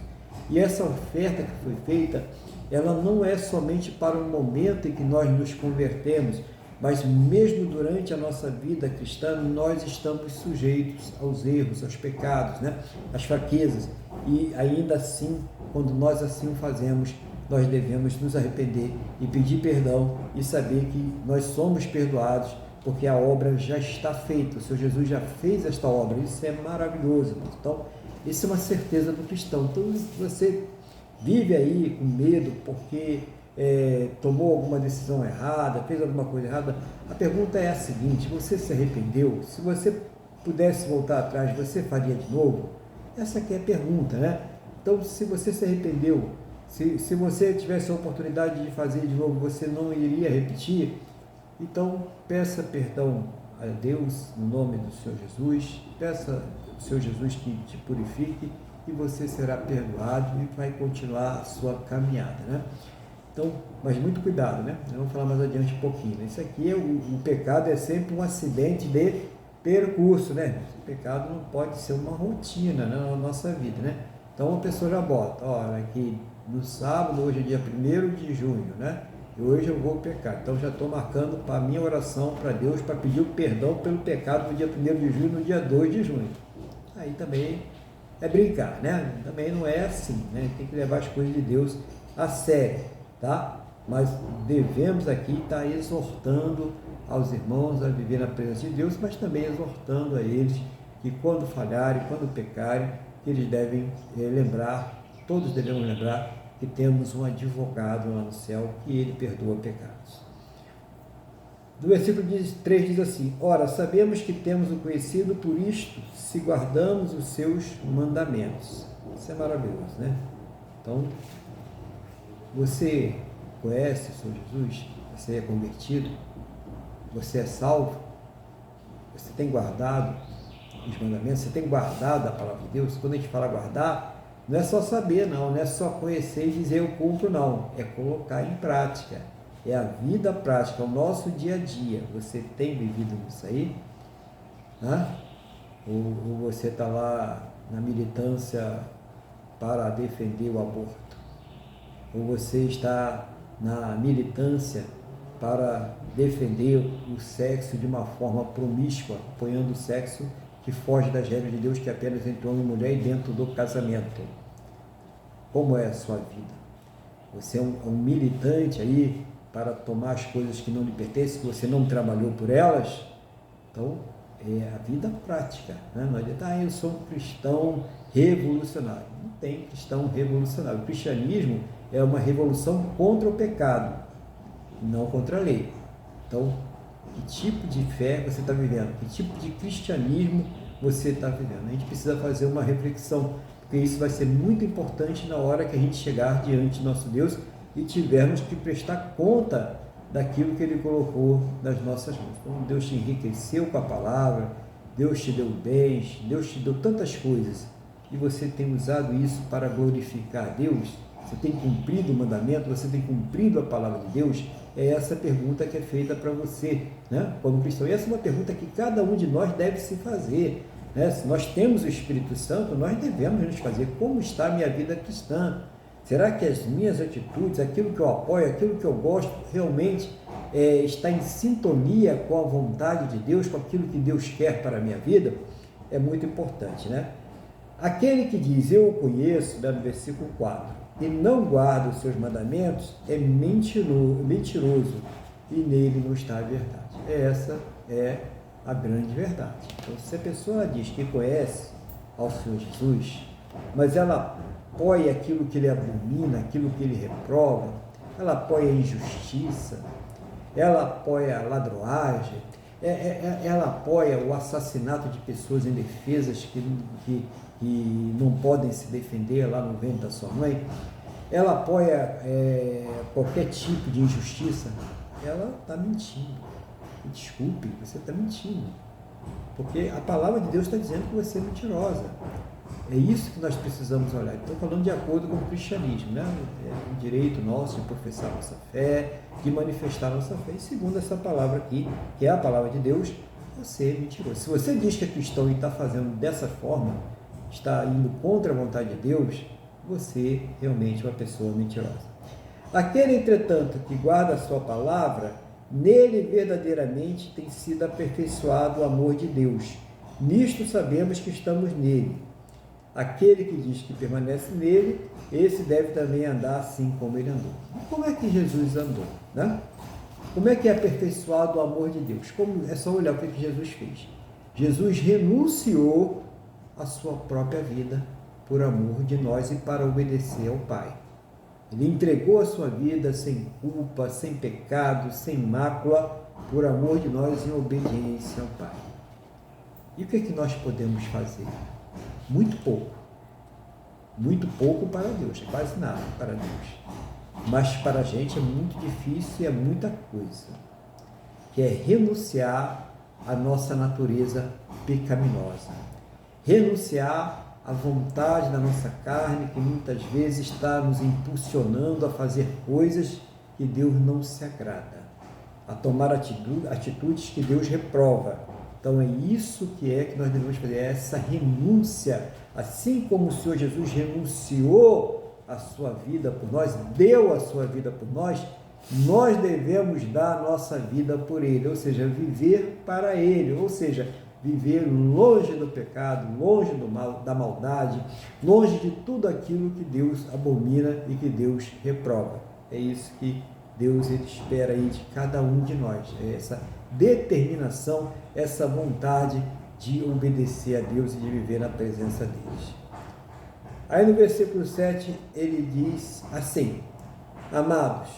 Speaker 1: E essa oferta que foi feita, ela não é somente para o momento em que nós nos convertemos, mas mesmo durante a nossa vida cristã, nós estamos sujeitos aos erros, aos pecados, né? Às fraquezas. E ainda assim, quando nós assim o fazemos, nós devemos nos arrepender e pedir perdão e saber que nós somos perdoados, porque a obra já está feita. O Senhor Jesus já fez esta obra. Isso é maravilhoso. Então, isso é uma certeza do cristão. Então, se você vive aí com medo porque tomou alguma decisão errada, fez alguma coisa errada, a pergunta é a seguinte: você se arrependeu? Se você pudesse voltar atrás, você faria de novo? Essa aqui é a pergunta, né? Então, se você se arrependeu, se você tivesse a oportunidade de fazer de novo, você não iria repetir? Então, peça perdão a Deus no nome do Senhor Jesus, peça ao Senhor Jesus que te purifique e você será perdoado e vai continuar a sua caminhada, né? Então, mas muito cuidado, né? Vamos falar mais adiante um pouquinho, né? Isso aqui, o pecado é sempre um acidente de percurso, né? O pecado não pode ser uma rotina, né, na nossa vida, né? Então, a pessoa já bota, olha, aqui no sábado, hoje é dia 1º de junho, né? E hoje eu vou pecar. Então, já estou marcando para a minha oração para Deus, para pedir o perdão pelo pecado no dia 1º de junho, no dia 2 de junho. Aí também é brincar, né? Também não é assim, né? Tem que levar as coisas de Deus a sério, tá? Mas devemos aqui estar exortando aos irmãos a viver na presença de Deus, mas também exortando a eles que quando falharem, quando pecarem, que eles devem lembrar, todos devemos lembrar que temos um advogado lá no céu, que ele perdoa pecados. No versículo 3 diz assim: ora, sabemos que temos o conhecido por isto, se guardamos os seus mandamentos. Isso é maravilhoso, né? Então, você conhece o Senhor Jesus? Você é convertido? Você é salvo? Você tem guardado os mandamentos? Você tem guardado a palavra de Deus? Quando a gente fala guardar, não é só saber, não é só conhecer e dizer eu cumpro, não. É colocar em prática. É a vida prática, é o nosso dia a dia. Você tem vivido nisso aí? Ou você está lá na militância para defender o aborto? Ou você está na militância para defender o sexo de uma forma promíscua, apoiando o sexo que foge das regras de Deus, que é apenas entre homem e mulher e dentro do casamento? Como é a sua vida? Você é um militante aí para tomar as coisas que não lhe pertencem, que você não trabalhou por elas? Então, é a vida prática, né? Não adianta, eu sou um cristão revolucionário. Não tem cristão revolucionário. O cristianismo é uma revolução contra o pecado, não contra a lei. Então, que tipo de fé você está vivendo? Que tipo de cristianismo você está vivendo? A gente precisa fazer uma reflexão, porque isso vai ser muito importante na hora que a gente chegar diante de nosso Deus e tivermos que prestar conta daquilo que Ele colocou nas nossas mãos. Então, Deus te enriqueceu com a palavra, Deus te deu bens, Deus te deu tantas coisas, e você tem usado isso para glorificar a Deus? Você tem cumprido o mandamento? Você tem cumprido a palavra de Deus? É essa pergunta que é feita para você, né, como cristão. E essa é uma pergunta que cada um de nós deve se fazer, né? Se nós temos o Espírito Santo, nós devemos nos fazer: como está a minha vida cristã? Será que as minhas atitudes, aquilo que eu apoio, aquilo que eu gosto, realmente está em sintonia com a vontade de Deus, com aquilo que Deus quer para a minha vida? É muito importante, né? Aquele que diz eu o conheço, no versículo 4, e não guarda os seus mandamentos, é mentiroso, e nele não está a verdade. Essa é a grande verdade. Então, se a pessoa diz que conhece ao Senhor Jesus, mas ela apoia aquilo que ele abomina, aquilo que ele reprova, ela apoia a injustiça, ela apoia a ladroagem, ela apoia o assassinato de pessoas indefesas que não podem se defender lá no ventre da sua mãe, ela apoia qualquer tipo de injustiça, ela está mentindo. Desculpe, você está mentindo. Porque a palavra de Deus está dizendo que você é mentirosa. É isso que nós precisamos olhar. Estou falando de acordo com o cristianismo, né? É o direito nosso de professar nossa fé, de manifestar nossa fé. E segundo essa palavra aqui, que é a palavra de Deus, você é mentiroso. Se você diz que é cristão e está fazendo dessa forma, está indo contra a vontade de Deus, você realmente é uma pessoa mentirosa. Aquele, entretanto, que guarda a sua palavra, nele verdadeiramente tem sido aperfeiçoado o amor de Deus. Nisto sabemos que estamos nele. Aquele que diz que permanece nele, esse deve também andar assim como ele andou. Como é que Jesus andou, né? Como é que é aperfeiçoado o amor de Deus? É só olhar o que Jesus fez. Jesus renunciou à sua própria vida por amor de nós e para obedecer ao Pai. Ele entregou a sua vida sem culpa, sem pecado, sem mácula, por amor de nós em obediência ao Pai. E o que é que nós podemos fazer? Muito pouco. Muito pouco para Deus, é quase nada para Deus. Mas para a gente é muito difícil e é muita coisa. Que é renunciar à nossa natureza pecaminosa. Renunciar à vontade da nossa carne, que muitas vezes está nos impulsionando a fazer coisas que Deus não se agrada. A tomar atitudes que Deus reprova. Então é isso que nós devemos fazer, é essa renúncia. Assim como o Senhor Jesus renunciou a sua vida por nós, deu a sua vida por nós, nós devemos dar a nossa vida por Ele, ou seja, viver para Ele, ou seja, viver longe do pecado, longe do mal, da maldade, longe de tudo aquilo que Deus abomina e que Deus reprova. É isso que Deus espera aí de cada um de nós, é essa determinação, essa vontade de obedecer a Deus e de viver na presença deles. Aí no versículo 7 ele diz assim: amados,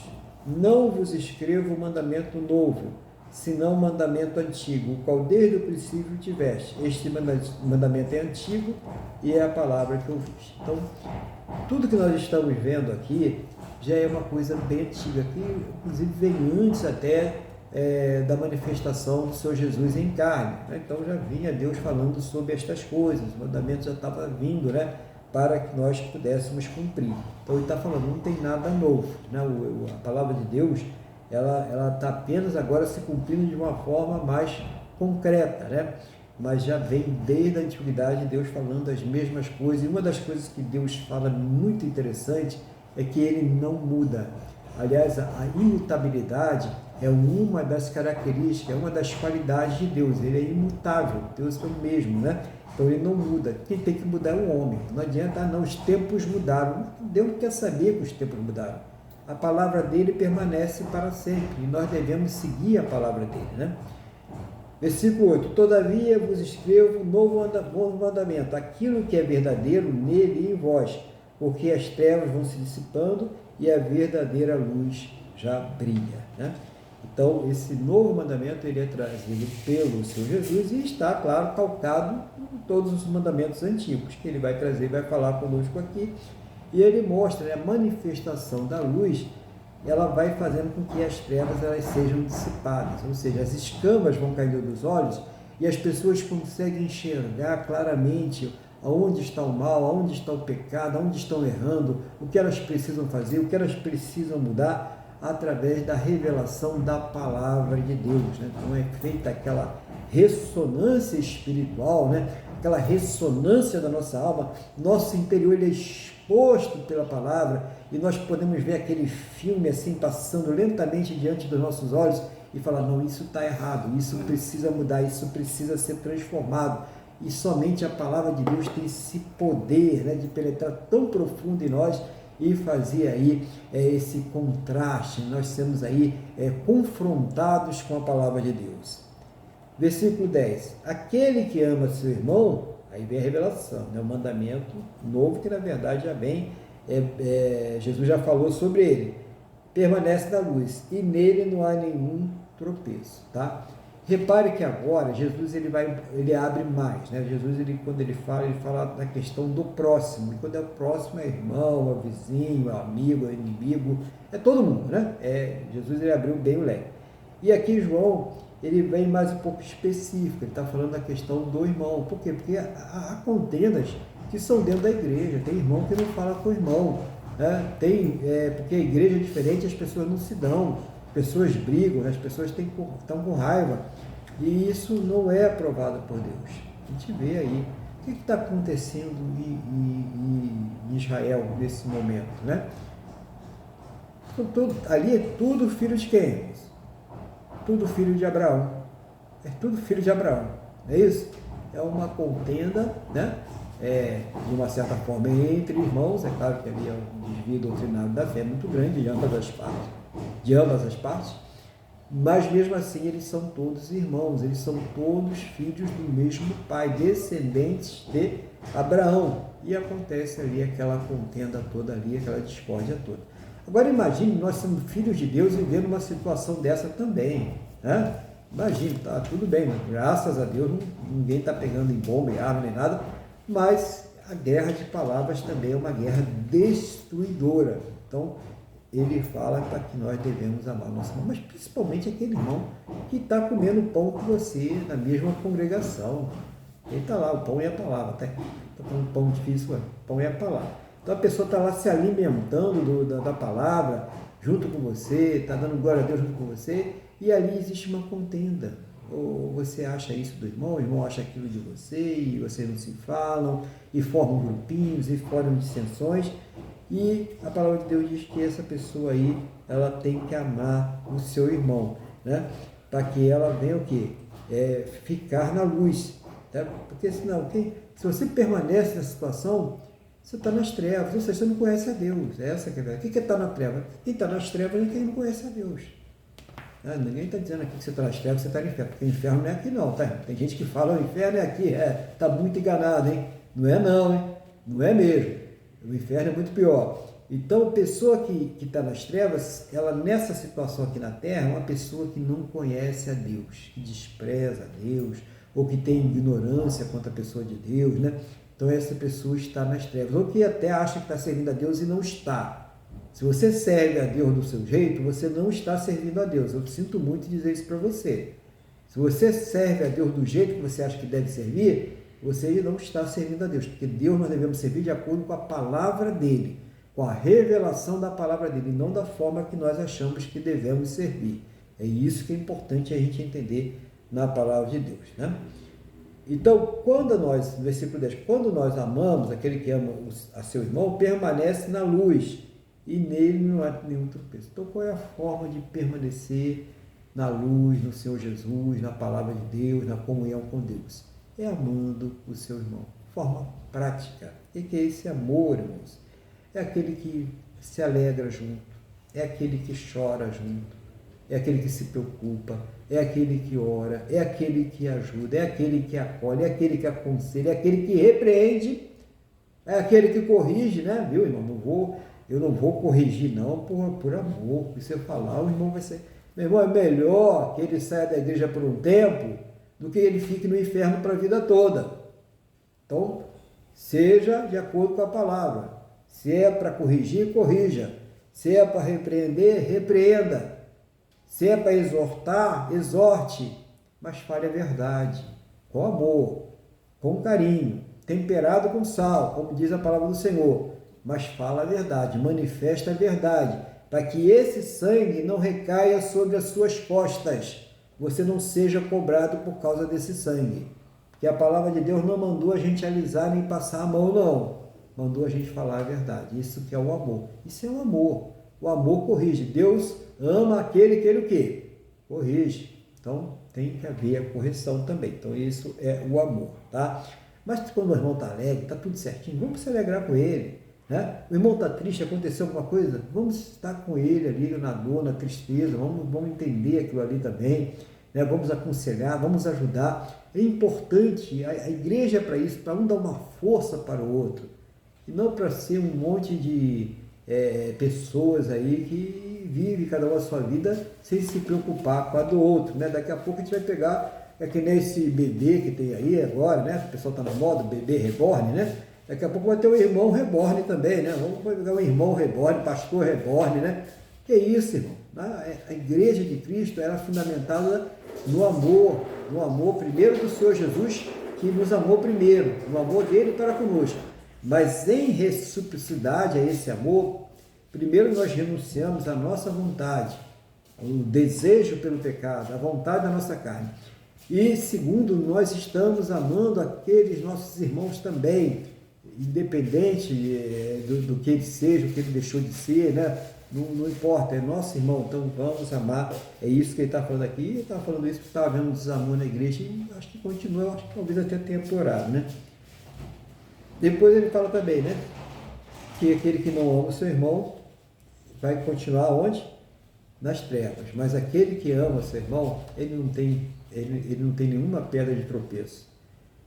Speaker 1: não vos escrevo mandamento novo, senão mandamento antigo, o qual desde o princípio tiveste. Este mandamento é antigo e é a palavra que ouviste. Então, tudo que nós estamos vendo aqui já é uma coisa bem antiga, que inclusive vem antes até da manifestação do Senhor Jesus em carne. Então já vinha Deus falando sobre estas coisas, os mandamentos já estavam vindo, para que nós pudéssemos cumprir. Então ele está falando, não tem nada novo, a palavra de Deus, ela está apenas agora se cumprindo de uma forma mais concreta, mas já vem desde a antiguidade Deus falando as mesmas coisas, e uma das coisas que Deus fala muito interessante é que ele não muda. Aliás, a imutabilidade é uma das características, é uma das qualidades de Deus. Ele é imutável, Deus é o mesmo, Então ele não muda. Quem tem que mudar é o homem. Não adianta, os tempos mudaram. Deus quer saber que os tempos mudaram. A palavra dele permanece para sempre e nós devemos seguir a palavra dele, Versículo 8: todavia vos escrevo um novo mandamento, aquilo que é verdadeiro nele e em vós, porque as trevas vão se dissipando e a verdadeira luz já brilha, Então, esse novo mandamento ele é trazido pelo Senhor Jesus e está, claro, calcado em todos os mandamentos antigos, que ele vai trazer, vai falar conosco aqui, e ele mostra a manifestação da luz, ela vai fazendo com que as trevas elas sejam dissipadas, ou seja, as escamas vão caindo dos olhos e as pessoas conseguem enxergar claramente aonde está o mal, aonde está o pecado, aonde estão errando, o que elas precisam fazer, o que elas precisam mudar, através da revelação da palavra de Deus. Então é feita aquela ressonância espiritual, aquela ressonância da nossa alma, nosso interior ele é exposto pela palavra e nós podemos ver aquele filme assim passando lentamente diante dos nossos olhos e falar, não, isso está errado, isso precisa mudar, isso precisa ser transformado. E somente a palavra de Deus tem esse poder de penetrar tão profundo em nós e fazer aí esse contraste, nós sermos aí confrontados com a palavra de Deus. Versículo 10, aquele que ama seu irmão, aí vem a revelação, o mandamento novo que na verdade já vem, Jesus já falou sobre ele, permanece na luz e nele não há nenhum tropeço, Repare que agora Jesus ele abre mais, né? Jesus quando ele fala da questão do próximo. E quando é o próximo é irmão, é o vizinho, é o amigo, é o inimigo, é todo mundo, né? Jesus ele abriu bem o leque. E aqui João ele vem mais um pouco específico. Ele está falando da questão do irmão. Por quê? Porque há contendas que são dentro da igreja. Tem irmão que não fala com o irmão, né? Porque a igreja é diferente, as pessoas não se dão. Pessoas brigam, né? As pessoas estão com raiva, e isso não é aprovado por Deus. A gente vê aí o que está acontecendo em Israel nesse momento, né? Ali é tudo filho de quem? Tudo filho de Abraão. É tudo filho de Abraão, não é isso? É uma contenda, né? De uma certa forma entre irmãos. É claro que ali é um desvio doutrinário da fé muito grande de ambas as partes, mas mesmo assim eles são todos irmãos, eles são todos filhos do mesmo pai, descendentes de Abraão, e acontece ali aquela contenda toda ali, aquela discórdia toda. Agora imagine, nós somos filhos de Deus vivendo uma situação dessa também, né? Imagine, tá tudo bem, né? Graças a Deus ninguém está pegando em bomba, em arma, nem nada, mas a guerra de palavras também é uma guerra destruidora. Então ele fala para que nós devemos amar nosso irmão, mas principalmente aquele irmão que está comendo pão com você na mesma congregação. Ele está lá, o pão é a palavra, tá? Estou falando pão difícil, pão é a palavra. Então a pessoa está lá se alimentando da palavra junto com você, está dando glória a Deus junto com você, e ali existe uma contenda. Ou você acha isso do irmão, o irmão acha aquilo de você, e vocês não se falam, e formam grupinhos, e formam dissensões. E a palavra de Deus diz que essa pessoa aí, ela tem que amar o seu irmão, né? Para que ela venha o quê? Ficar na luz, tá? Porque senão, se você permanece nessa situação, você está nas trevas, ou seja, você não conhece a Deus. Essa que é a verdade. O que é estar na treva? Quem está nas trevas é quem não conhece a Deus. Ninguém está dizendo aqui que você está nas trevas, você está no inferno, porque o inferno não é aqui não, tá? Tem gente que fala, o inferno é aqui, está muito enganado, hein? Não é não, hein? Não é mesmo. O inferno é muito pior. Então, a pessoa que está nas trevas, ela nessa situação aqui na Terra, é uma pessoa que não conhece a Deus, que despreza a Deus, ou que tem ignorância quanto à pessoa de Deus, né? Então, essa pessoa está nas trevas, ou que até acha que está servindo a Deus e não está. Se você serve a Deus do seu jeito, você não está servindo a Deus. Eu sinto muito dizer isso para você. Se você serve a Deus do jeito que você acha que deve servir, você não está servindo a Deus, porque Deus nós devemos servir de acordo com a palavra dele, com a revelação da palavra dele, não da forma que nós achamos que devemos servir. É isso que é importante a gente entender na palavra de Deus, né? Então, no versículo 10, quando nós amamos, aquele que ama a seu irmão, permanece na luz, e nele não há nenhum tropeço. Então, qual é a forma de permanecer na luz, no Senhor Jesus, na palavra de Deus, na comunhão com Deus? É amando o seu irmão, forma prática. E que é esse amor, irmãos? É aquele que se alegra junto, é aquele que chora junto, é aquele que se preocupa, é aquele que ora, é aquele que ajuda, é aquele que acolhe, é aquele que aconselha, é aquele que repreende, é aquele que corrige, né? Viu, irmão? Eu não vou corrigir não por amor. Se eu falar, o irmão vai ser... Meu irmão, é melhor que ele saia da igreja por um tempo do que ele fique no inferno para a vida toda. Então, seja de acordo com a palavra. Se é para corrigir, corrija. Se é para repreender, repreenda. Se é para exortar, exorte. Mas fale a verdade, com amor, com carinho, temperado com sal, como diz a palavra do Senhor. Mas fala a verdade, manifesta a verdade, para que esse sangue não recaia sobre as suas costas. Você não seja cobrado por causa desse sangue. Porque a palavra de Deus não mandou a gente alisar nem passar a mão, não. Mandou a gente falar a verdade. Isso que é o amor. Isso é o amor. O amor corrige. Deus ama aquele que ele o quê? Corrige. Então, tem que haver a correção também. Então, isso é o amor, tá? Mas quando o irmão está alegre, está tudo certinho, vamos se alegrar com ele. Né? O irmão está triste, aconteceu alguma coisa, vamos estar com ele ali na dor, na tristeza, vamos entender aquilo ali também, né? Vamos aconselhar, vamos ajudar. É importante, a igreja é para isso, para um dar uma força para o outro, e não para ser um monte de pessoas aí que vive cada um a sua vida sem se preocupar com a do outro, né? Daqui a pouco a gente vai pegar, é que nem esse bebê que tem aí agora, né? O pessoal está na moda, bebê reborn, né? Daqui a pouco vai ter o irmão reborn também, né? Vamos pegar o irmão reborn, pastor reborn, né? Que é isso, irmão? A igreja de Cristo era fundamentada no amor primeiro do Senhor Jesus, que nos amou primeiro, no amor dele para conosco. Mas em reciprocidade a esse amor, primeiro nós renunciamos à nossa vontade, ao desejo pelo pecado, à vontade da nossa carne. E segundo, nós estamos amando aqueles nossos irmãos também, independente do que ele seja, o que ele deixou de ser, né? Não importa, é nosso irmão, então vamos amar. É isso que ele está falando aqui. Ele estava falando isso porque estava vendo um desamor na igreja e acho que continua, acho que talvez até tenha piorado, né? Depois ele fala também, né? Que aquele que não ama o seu irmão vai continuar onde? Nas trevas. Mas aquele que ama o seu irmão, ele não tem nenhuma pedra de tropeço.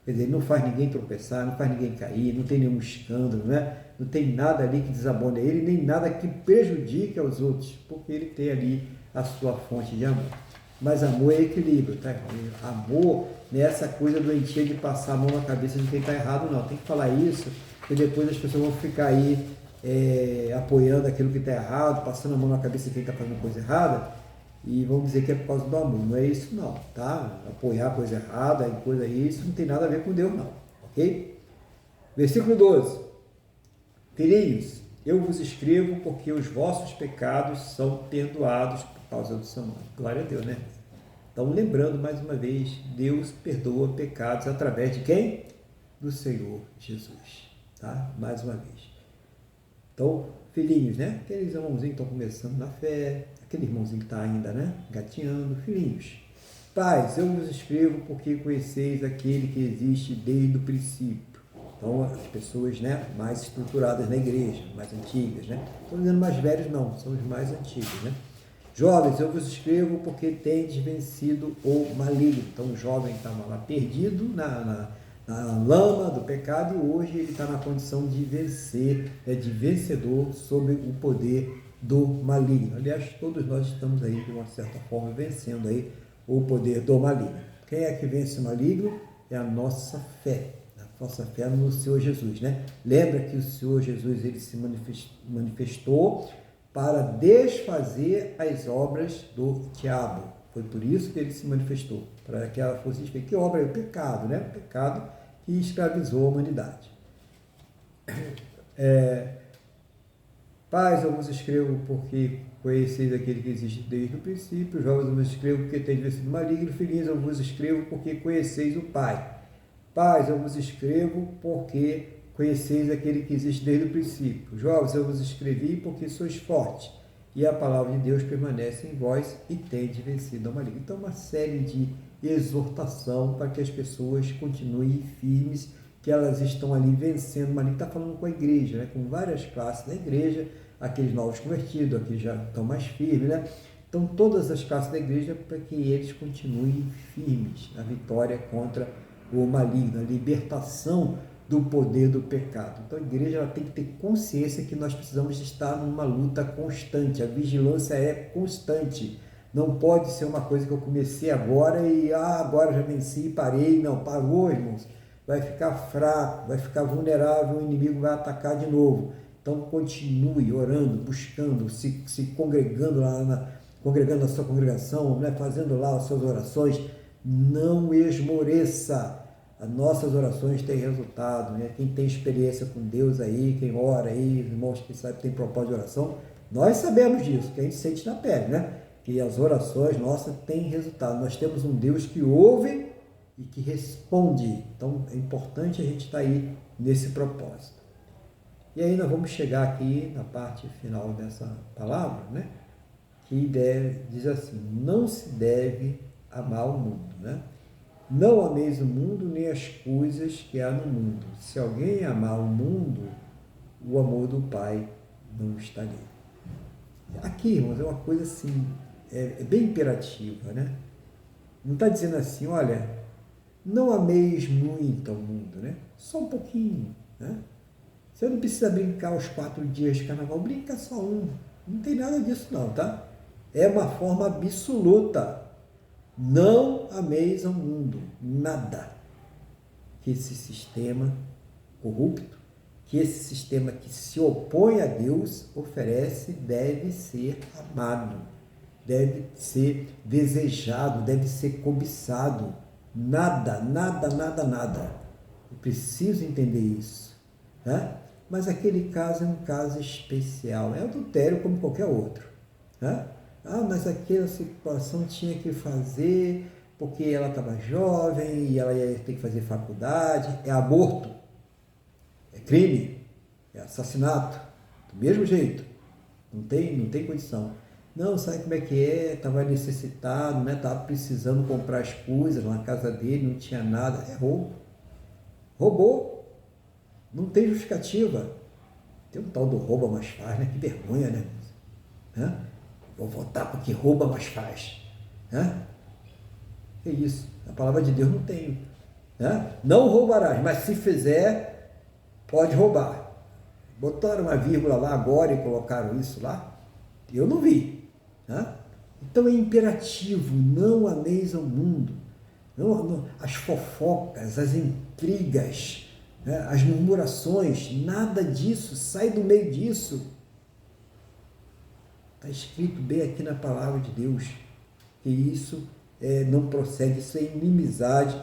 Speaker 1: Quer dizer, ele não faz ninguém tropeçar, não faz ninguém cair, não tem nenhum escândalo, né? Não tem nada ali que desabone ele, nem nada que prejudique aos outros, porque ele tem ali a sua fonte de amor. Mas amor é equilíbrio, tá? Amor não é essa coisa doentia de passar a mão na cabeça de quem está errado, não. Tem que falar isso, porque depois as pessoas vão ficar aí apoiando aquilo que está errado, passando a mão na cabeça de quem está fazendo coisa errada, e vão dizer que é por causa do amor. Não é isso não, tá? Apoiar coisa errada, isso não tem nada a ver com Deus não, ok? Versículo 12. Filhinhos, eu vos escrevo porque os vossos pecados são perdoados por causa do seu nome. Glória a Deus, né? Então, lembrando mais uma vez, Deus perdoa pecados através de quem? Do Senhor Jesus, tá? Mais uma vez. Então, filhinhos, né? Aqueles irmãozinhos que estão começando na fé, aquele irmãozinho que está ainda, né? Gatinhando, filhinhos. Pais, eu vos escrevo porque conheceis aquele que existe desde o princípio. Então, as pessoas, né, mais estruturadas na igreja, mais antigas, né? Estou dizendo mais velhos, não, são os mais antigos, né? Jovens, eu vos escrevo porque tendes vencido o maligno. Então, o jovem estava lá perdido na lama do pecado e hoje ele está na condição de vencer, de vencedor sobre o poder do maligno. Aliás, todos nós estamos aí, de uma certa forma, vencendo aí o poder do maligno. Quem é que vence o maligno? É a nossa fé. Nossa fé no Senhor Jesus, né? Lembra que o Senhor Jesus, ele se manifestou para desfazer as obras do diabo. Foi por isso que ele se manifestou, para que ela fosse desfeita. Que obra é o pecado, né? O pecado que escravizou a humanidade. Pais, eu vos escrevo porque conheceis aquele que existe desde o princípio. Jovens, eu vos escrevo porque tendes vencido o maligno. Filhinhos, eu vos escrevo porque conheceis o Pai. Pais, eu vos escrevo porque conheceis aquele que existe desde o princípio. Jovens, eu vos escrevi porque sois fortes, e a palavra de Deus permanece em vós e tendes vencido ao maligno. Então, uma série de exortação para que as pessoas continuem firmes, que elas estão ali vencendo o maligno. Está falando com a igreja, né? Com várias classes da igreja, aqueles novos convertidos, aqui já estão mais firmes, né? Então, todas as classes da igreja, para que eles continuem firmes na vitória contra o maligno, a libertação do poder do pecado. Então a igreja ela tem que ter consciência que nós precisamos estar numa luta constante, a vigilância é constante, não pode ser uma coisa que eu comecei agora e agora já venci e parei, não, parou, irmãos, vai ficar fraco, vai ficar vulnerável, o inimigo vai atacar de novo. Então continue orando, buscando, se congregando congregando na sua congregação, né, fazendo lá as suas orações. Não esmoreça. As nossas orações têm resultado, né? Quem tem experiência com Deus aí, quem ora aí, irmãos que sabem que tem propósito de oração, nós sabemos disso, que a gente sente na pele, né? Que as orações nossas têm resultado. Nós temos um Deus que ouve e que responde. Então é importante a gente estar aí nesse propósito. E aí nós vamos chegar aqui na parte final dessa palavra, né? Que diz assim: não se deve amar o mundo, né? Não ameis o mundo nem as coisas que há no mundo. Se alguém amar o mundo, o amor do Pai não está nele. Aqui, irmãos, é uma coisa assim, é bem imperativa, né? Não está dizendo assim, olha, não ameis muito ao mundo, né? Só um pouquinho, né? Você não precisa brincar os 4 dias de carnaval, brinca só um. Não tem nada disso não, tá? É uma forma absoluta. Não ameis ao mundo, nada que esse sistema corrupto, que esse sistema que se opõe a Deus oferece, deve ser amado, deve ser desejado, deve ser cobiçado. Nada, nada, nada, nada. Eu preciso entender isso, né? Mas aquele caso é um caso especial, é adultério como qualquer outro, né? Ah, mas aquela situação tinha que fazer porque ela estava jovem e ela ia ter que fazer faculdade. É aborto, é crime, é assassinato, do mesmo jeito. Não tem condição. Não, sabe como é que é? Estava necessitado, né? Estava precisando comprar as coisas na casa dele, não tinha nada. É roubo. Roubou. Não tem justificativa. Tem um tal do rouba mais faz, né? Que vergonha, né? Hã? Vou votar porque rouba mais faz. Hã? É isso. A palavra de Deus não tem. Hã? Não roubarás, mas se fizer, pode roubar. Botaram uma vírgula lá agora e colocaram isso lá. Eu não vi. Hã? Então é imperativo, não ameis ao mundo. Não, as fofocas, as intrigas, né? As murmurações, nada disso, sai do meio disso. Está escrito bem aqui na palavra de Deus que isso não procede, isso é inimizade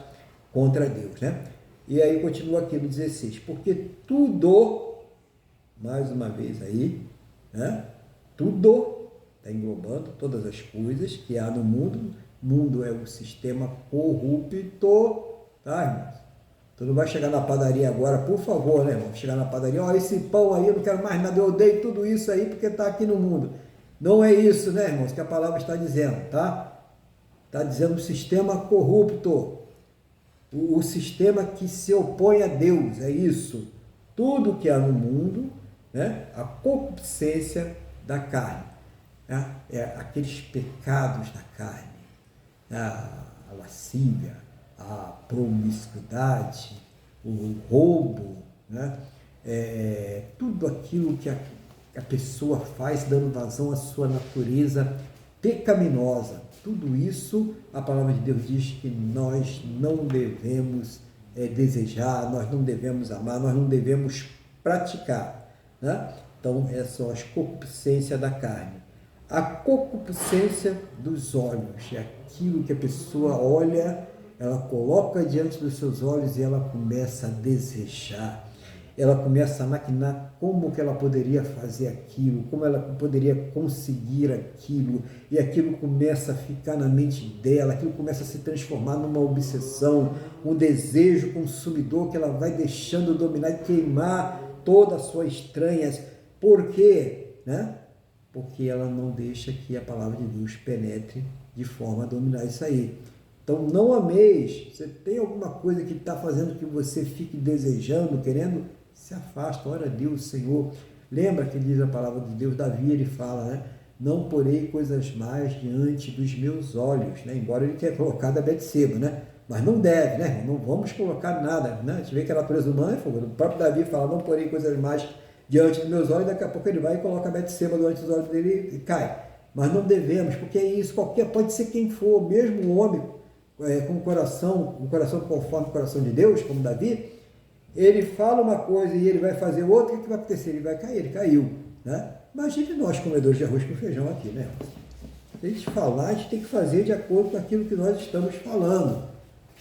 Speaker 1: contra Deus, né? E aí continua aqui no 16, porque tudo, mais uma vez aí, né? Tudo está englobando todas as coisas que há no mundo. Mundo é o sistema corrupto, tá, irmãos? Tu não vai chegar na padaria agora, por favor, né, irmão? Chegar na padaria, ó, esse pão aí, eu não quero mais nada, eu odeio tudo isso aí porque está aqui no mundo. Não é isso, né, irmãos, que a palavra está dizendo, tá? Está dizendo o sistema corrupto, o sistema que se opõe a Deus, é isso. Tudo que há no mundo, né, a concupiscência da carne, né, aqueles pecados da carne, a lascívia, a promiscuidade, o roubo, né, tudo aquilo que a pessoa faz dando vazão à sua natureza pecaminosa. Tudo isso, a palavra de Deus diz que nós não devemos desejar, nós não devemos amar, nós não devemos praticar, né? Então, são as concupiscências da carne. A concupiscência dos olhos é aquilo que a pessoa olha, ela coloca diante dos seus olhos e ela começa a desejar. Ela começa a maquinar como que ela poderia fazer aquilo, como ela poderia conseguir aquilo, e aquilo começa a ficar na mente dela, aquilo começa a se transformar numa obsessão, um desejo consumidor que ela vai deixando dominar e queimar todas as suas entranhas. Por quê? Né? Porque ela não deixa que a palavra de Deus penetre de forma a dominar isso aí. Então, não ameis. Você tem alguma coisa que está fazendo que você fique desejando, querendo, se afasta, ora a Deus, Senhor. Lembra que diz a palavra de Deus, Davi, ele fala, né? Não porei coisas mais diante dos meus olhos, né? Embora ele tenha colocado a Betseba, né? Mas não deve, né? Não vamos colocar nada, né? A gente vê que a natureza humana, o próprio Davi fala, não porei coisas mais diante dos meus olhos, daqui a pouco ele vai e coloca a Betseba diante dos olhos dele e cai. Mas não devemos, porque é isso, pode ser quem for, mesmo um homem com um coração conforme o coração de Deus, como Davi, ele fala uma coisa e ele vai fazer outra, o que vai acontecer? Ele vai cair, ele caiu, né? Imagine nós, comedores de arroz com feijão aqui, né? Se a gente falar, a gente tem que fazer de acordo com aquilo que nós estamos falando,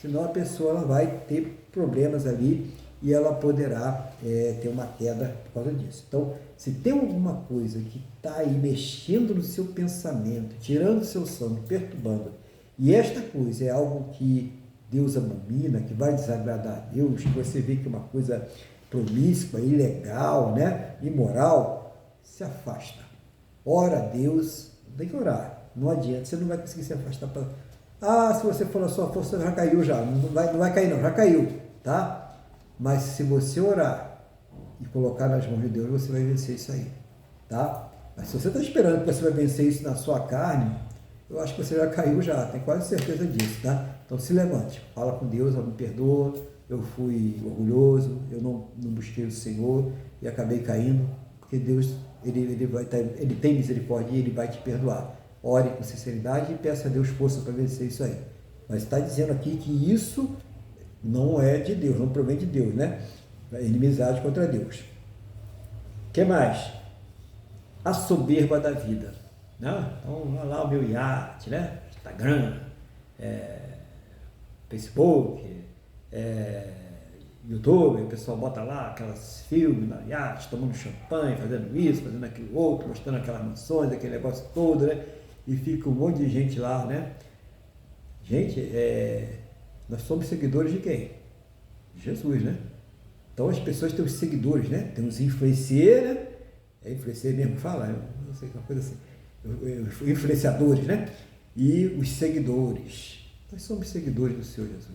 Speaker 1: senão a pessoa ela vai ter problemas ali e ela poderá ter uma queda por causa disso. Então, se tem alguma coisa que está aí mexendo no seu pensamento, tirando o seu sono, perturbando, e esta coisa é algo que Deus abomina, que vai desagradar a Deus, que você vê que é uma coisa promíscua, ilegal, né? Imoral, se afasta. Ora a Deus, tem que orar, não adianta, você não vai conseguir se afastar. Se você for na sua força, já caiu já, não vai cair não, já caiu, tá? Mas se você orar e colocar nas mãos de Deus, você vai vencer isso aí, tá? Mas se você está esperando que você vai vencer isso na sua carne, eu acho que você já caiu já, tenho quase certeza disso, tá? Então se levante, fala com Deus, me perdoa, eu fui orgulhoso, eu não busquei o Senhor e acabei caindo, porque Deus ele tem misericórdia e ele vai te perdoar. Ore com sinceridade e peça a Deus força para vencer isso aí. Mas está dizendo aqui que isso não é de Deus, não provém de Deus, né? É inimizade contra Deus. O que mais? A soberba da vida. Né? Então, olha lá o meu iate, né? Instagram, Facebook, YouTube, o pessoal bota lá aquelas filmes na iate, tomando champanhe, fazendo isso, fazendo aquilo outro, mostrando aquelas mansões, aquele negócio todo, né? E fica um monte de gente lá, né? Gente, nós somos seguidores de quem? Jesus, né? Então as pessoas têm os seguidores, né? Tem os influenciadores, né? É influenciador mesmo que fala? Eu não sei, uma coisa assim. Influenciadores, né? E os seguidores. Nós somos seguidores do Senhor Jesus.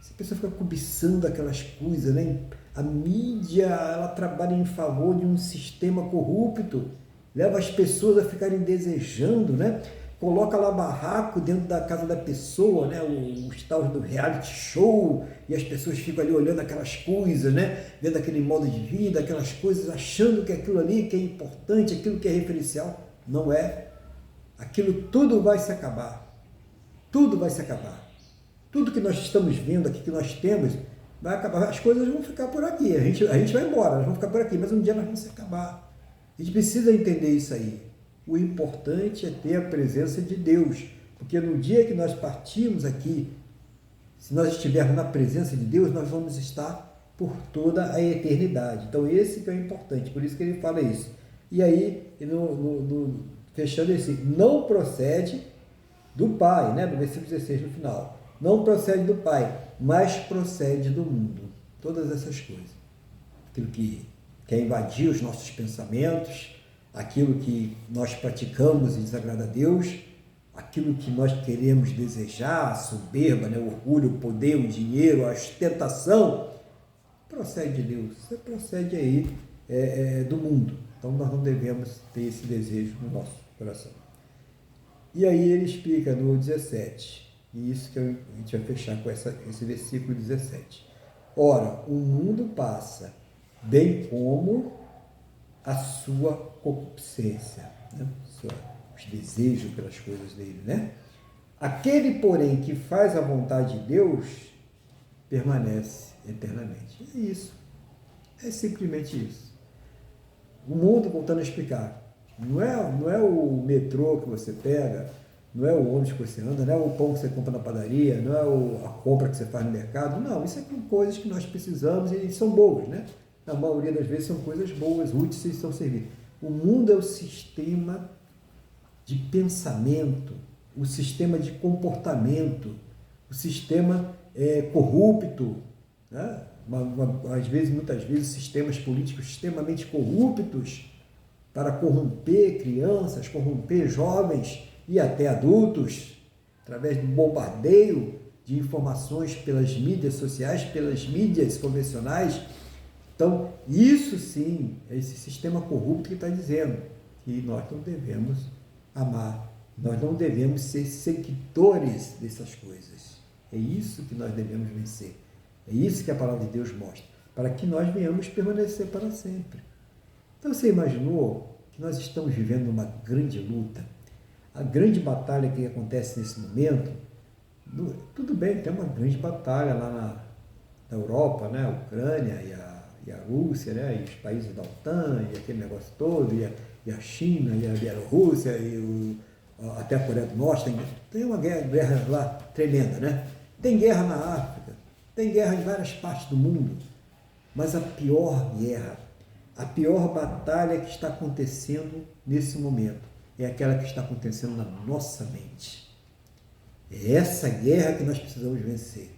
Speaker 1: Se a pessoa fica cobiçando aquelas coisas, né? A mídia, ela trabalha em favor de um sistema corrupto, leva as pessoas a ficarem desejando, né? Coloca lá barraco dentro da casa da pessoa, né? Os tal do reality show, e as pessoas ficam ali olhando aquelas coisas, né? Vendo aquele modo de vida, aquelas coisas, achando que aquilo ali que é importante, aquilo que é referencial. Não é. Aquilo tudo vai se acabar. Tudo vai se acabar. Tudo que nós estamos vendo aqui, que nós temos, vai acabar. As coisas vão ficar por aqui. A gente vai embora, nós vamos ficar por aqui, mas um dia nós vamos se acabar. A gente precisa entender isso aí. O importante é ter a presença de Deus, porque no dia que nós partirmos aqui, se nós estivermos na presença de Deus, nós vamos estar por toda a eternidade. Então esse que é o importante, por isso que ele fala isso. E aí, fechando esse, não procede do Pai, né? No versículo 16 no final. Não procede do Pai, mas procede do mundo. Todas essas coisas. Aquilo que quer invadir os nossos pensamentos, aquilo que nós praticamos e desagrada a Deus, aquilo que nós queremos desejar, a soberba, né? O orgulho, o poder, o dinheiro, a ostentação, procede de Deus. Você procede aí do mundo. Então nós não devemos ter esse desejo no nosso coração. E aí ele explica no 17, e isso que a gente vai fechar com esse versículo 17. Ora, o mundo passa, bem como a sua concupiscência, né? Os desejos pelas coisas dele, né? Aquele, porém, que faz a vontade de Deus, permanece eternamente. É isso. É simplesmente isso. O mundo, voltando a explicar, não é o metrô que você pega, não é o ônibus que você anda, não é o pão que você compra na padaria, não é a compra que você faz no mercado. Não, isso é coisas que nós precisamos e são boas, né? Na maioria das vezes são coisas boas, úteis e são servir. O mundo é o sistema de pensamento, o sistema de comportamento, o sistema corrupto, né? Muitas vezes, sistemas políticos extremamente corruptos para corromper crianças, corromper jovens e até adultos, através do bombardeio de informações pelas mídias sociais, pelas mídias convencionais. Então, isso sim, é esse sistema corrupto que está dizendo que nós não devemos amar, nós não devemos ser seguidores dessas coisas. É isso que nós devemos vencer. É isso que a palavra de Deus mostra, para que nós venhamos permanecer para sempre. Então, você imaginou que nós estamos vivendo uma grande luta, a grande batalha que acontece nesse momento? Tudo bem, tem uma grande batalha lá na Europa, né? A Ucrânia e a Rússia, né? E os países da OTAN, e aquele negócio todo, e a China, e a Bielorrússia, até a Coreia do Norte. Tem uma guerra lá tremenda, né? Tem guerra na África, tem guerra em várias partes do mundo, mas a pior guerra, a pior batalha que está acontecendo nesse momento é aquela que está acontecendo na nossa mente. É essa guerra que nós precisamos vencer.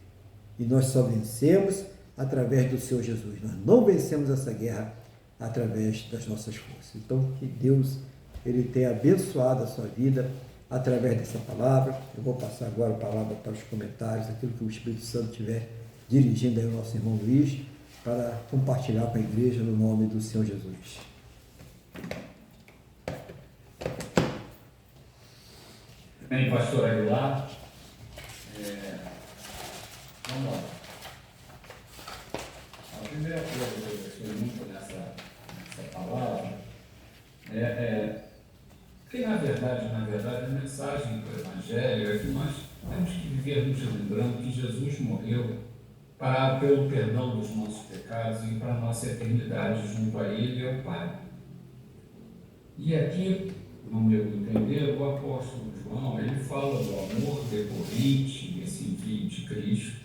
Speaker 1: E nós só vencemos através do Senhor Jesus. Nós não vencemos essa guerra através das nossas forças. Então, que Deus ele tenha abençoado a sua vida através dessa palavra. Eu vou passar agora a palavra para os comentários, aquilo que o Espírito Santo estiver dirigindo aí o nosso irmão Luiz, para compartilhar com a igreja no nome do Senhor Jesus.
Speaker 2: Bem, pastor Aguilar, vamos lá. A primeira coisa que eu gostei muito nessa palavra Porque, na verdade, a mensagem do Evangelho é que nós temos que viver nos lembrando que Jesus morreu pelo perdão dos nossos pecados e para a nossa eternidade junto a Ele e ao Pai. E aqui, no meu entender, o apóstolo João, ele fala do amor decorrente desse envio de Cristo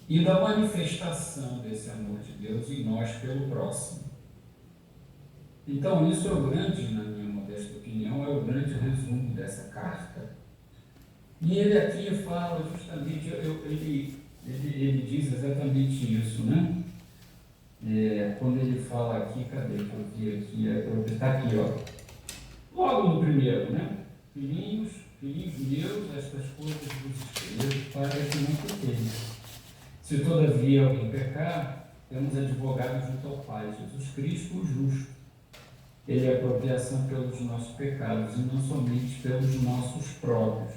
Speaker 2: e da manifestação desse amor de Deus em nós pelo próximo. Então, isso é o grande, na minha modesta opinião, é o grande resumo dessa carta. E ele aqui fala justamente, ele diz exatamente isso, né? Quando ele fala aqui, cadê que eu vi aqui? Está aqui, ó. Logo no primeiro, né? Filhinhos meus, estas coisas vos escrevo para que não pequeis. Se todavia alguém pecar, temos advogado junto ao Pai, Jesus Cristo, o justo. Ele é apropriação pelos nossos pecados, e não somente pelos nossos próprios,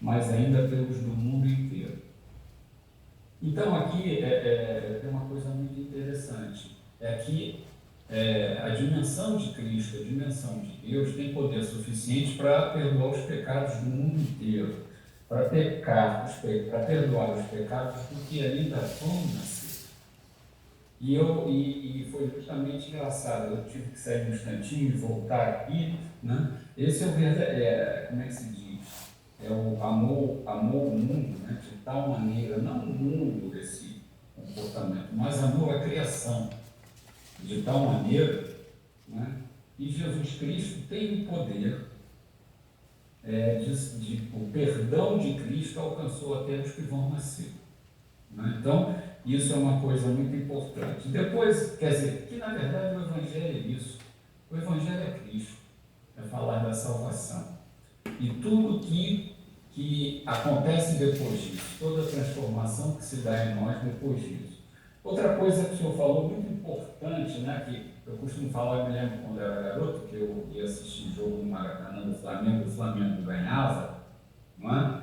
Speaker 2: mas ainda pelos do mundo inteiro. Então, aqui tem uma coisa muito interessante, é que a dimensão de Cristo, a dimensão de Deus, tem poder suficiente para perdoar os pecados do mundo inteiro, para perdoar os pecados do que ainda vão nascer. E foi justamente engraçado, eu tive que sair um instantinho e voltar aqui, né? Esse é o verdadeiro, como é que se diz? É o amor o mundo, né? De tal maneira, não o mundo desse comportamento, mas amor à criação, de tal maneira, né? E Jesus Cristo tem o poder, o perdão de Cristo alcançou até os que vão nascer. Né? Então, isso é uma coisa muito importante. Depois, quer dizer, que na verdade o Evangelho é isso. O Evangelho é Cristo, é falar da salvação. E tudo que acontece depois disso, toda a transformação que se dá em nós depois disso. Outra coisa que o senhor falou, muito importante, né, que eu costumo falar, eu me lembro quando eu era garoto, que eu ia assistir jogo no Maracanã do Flamengo, o Flamengo ganhava, não é?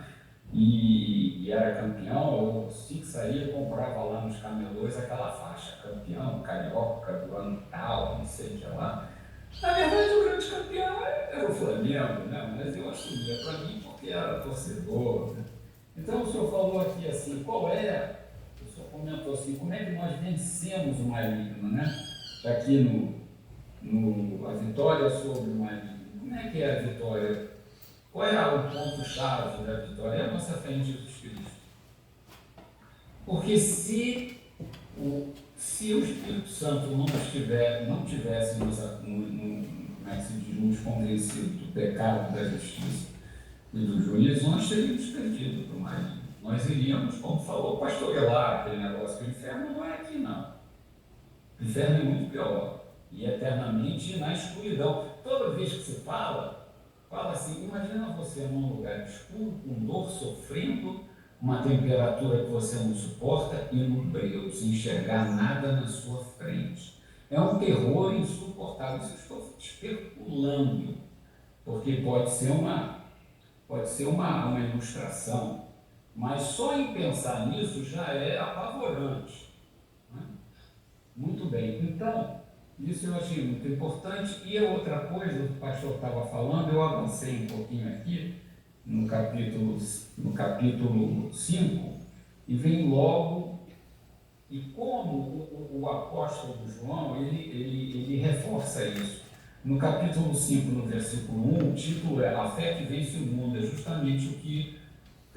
Speaker 2: E era campeão, eu assim que saía, comprava lá nos camelôs aquela faixa, campeão, carioca, do ano tal, não sei o que lá. Na verdade, o grande campeão era o Flamengo, né? Mas eu assumia para mim porque era torcedor. Né? Então, o senhor falou aqui assim, o senhor comentou assim, como é que nós vencemos o maligno, né? Está aqui a vitória sobre o maligno. Como é que é a vitória? Qual é o ponto-chave da vitória? É a nossa fé em Jesus Cristo. Porque se o Espírito Santo não tivesse nos convencido do pecado, da justiça e do juízo, nós teríamos perdido para o maligno. Nós iríamos, como falou o pastor Elar, aquele negócio, que o inferno não é aqui, não. O inferno é muito pior. E eternamente na escuridão. Toda vez que se fala assim, imagina você num lugar escuro, com dor, sofrendo, uma temperatura que você não suporta e no breu, sem enxergar nada na sua frente. É um terror insuportável. Isso eu estou especulando, porque pode ser uma ilustração, mas só em pensar nisso já é apavorante. Né? Muito bem, então, isso eu achei muito importante. E a outra coisa que o pastor estava falando, eu avancei um pouquinho aqui, no capítulo 5, e vem logo, e como o apóstolo João, ele reforça isso. No capítulo 5, no versículo 1, o título é A Fé que Vence o Mundo, é justamente o que,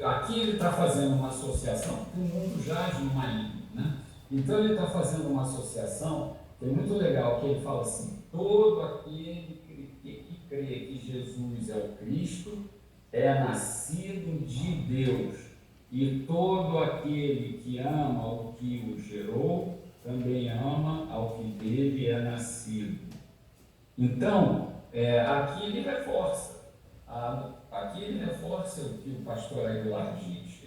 Speaker 2: aqui ele está fazendo uma associação, que o mundo jaz no maligno, né? Então ele está fazendo uma associação, que é muito legal, que ele fala assim, todo aquele que crê que Jesus é o Cristo, é nascido de Deus, e todo aquele que ama o que o gerou, também ama ao que dele é nascido. Então, aqui ele reforça o que o pastor Aguilar diz,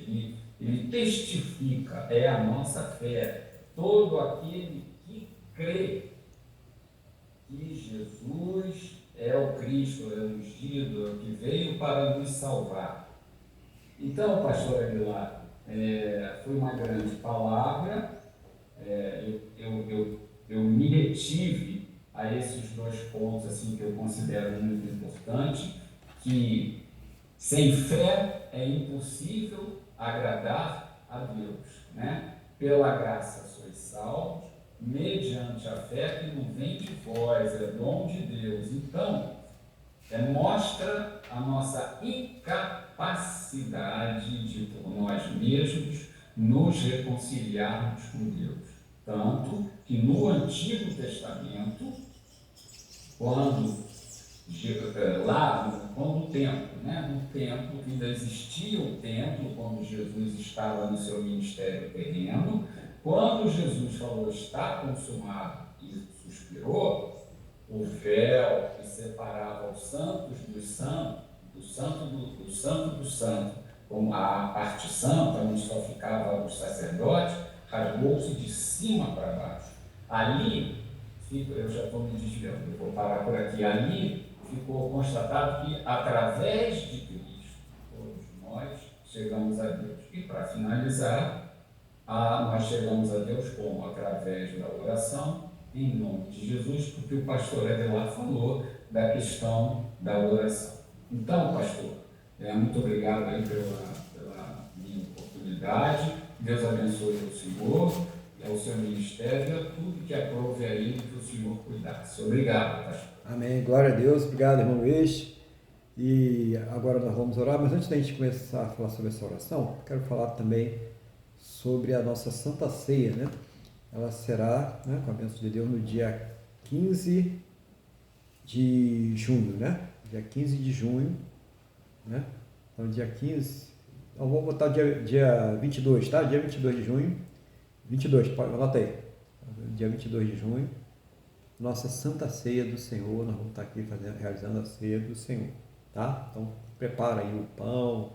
Speaker 2: ele testifica, é a nossa fé, todo aquele que crê que Jesus é o Cristo, é o ungido, é o que veio para nos salvar. Então, pastor Aguilar, foi uma grande palavra, eu me retive a esses dois pontos assim, que eu considero muito importante, que sem fé é impossível agradar a Deus, né? Pela graça sois salvos, mediante a fé que não vem de vós, é dom de Deus. Então, mostra a nossa incapacidade de, por nós mesmos, nos reconciliarmos com Deus. Tanto que no Antigo Testamento, quando no templo, né? No templo, ainda existia o templo, quando Jesus estava no seu ministério terreno, quando Jesus falou, está consumado, e suspirou, o véu que separava os santos dos santos, do santo do santo, como a parte santa, onde só ficava os sacerdotes, rasgou-se de cima para baixo. Ali, eu já estou me desviando, eu vou parar por aqui, ali ficou constatado que através de Cristo, todos nós chegamos a Deus. E para finalizar, nós chegamos a Deus como? Através da oração, em nome de Jesus, porque o pastor Adelar falou da questão da oração. Então, pastor, muito obrigado aí pela minha oportunidade. Deus abençoe o senhor, ao seu ministério, e a tudo que aprove aí que o senhor cuidasse. Obrigado, pastor.
Speaker 1: Amém. Glória a Deus. Obrigado, irmão Luiz. E agora nós vamos orar, mas antes da gente começar a falar sobre essa oração, quero falar também sobre a nossa Santa Ceia, né? Ela será, né, com a bênção de Deus, no dia 15 de junho, né? Dia 15 de junho, né? Então, dia 15, então, vou botar dia 22, tá? Dia 22 de junho, 22, anota aí, dia 22 de junho, nossa Santa Ceia do Senhor, nós vamos estar aqui realizando a Ceia do Senhor, tá? Então, prepara aí o pão,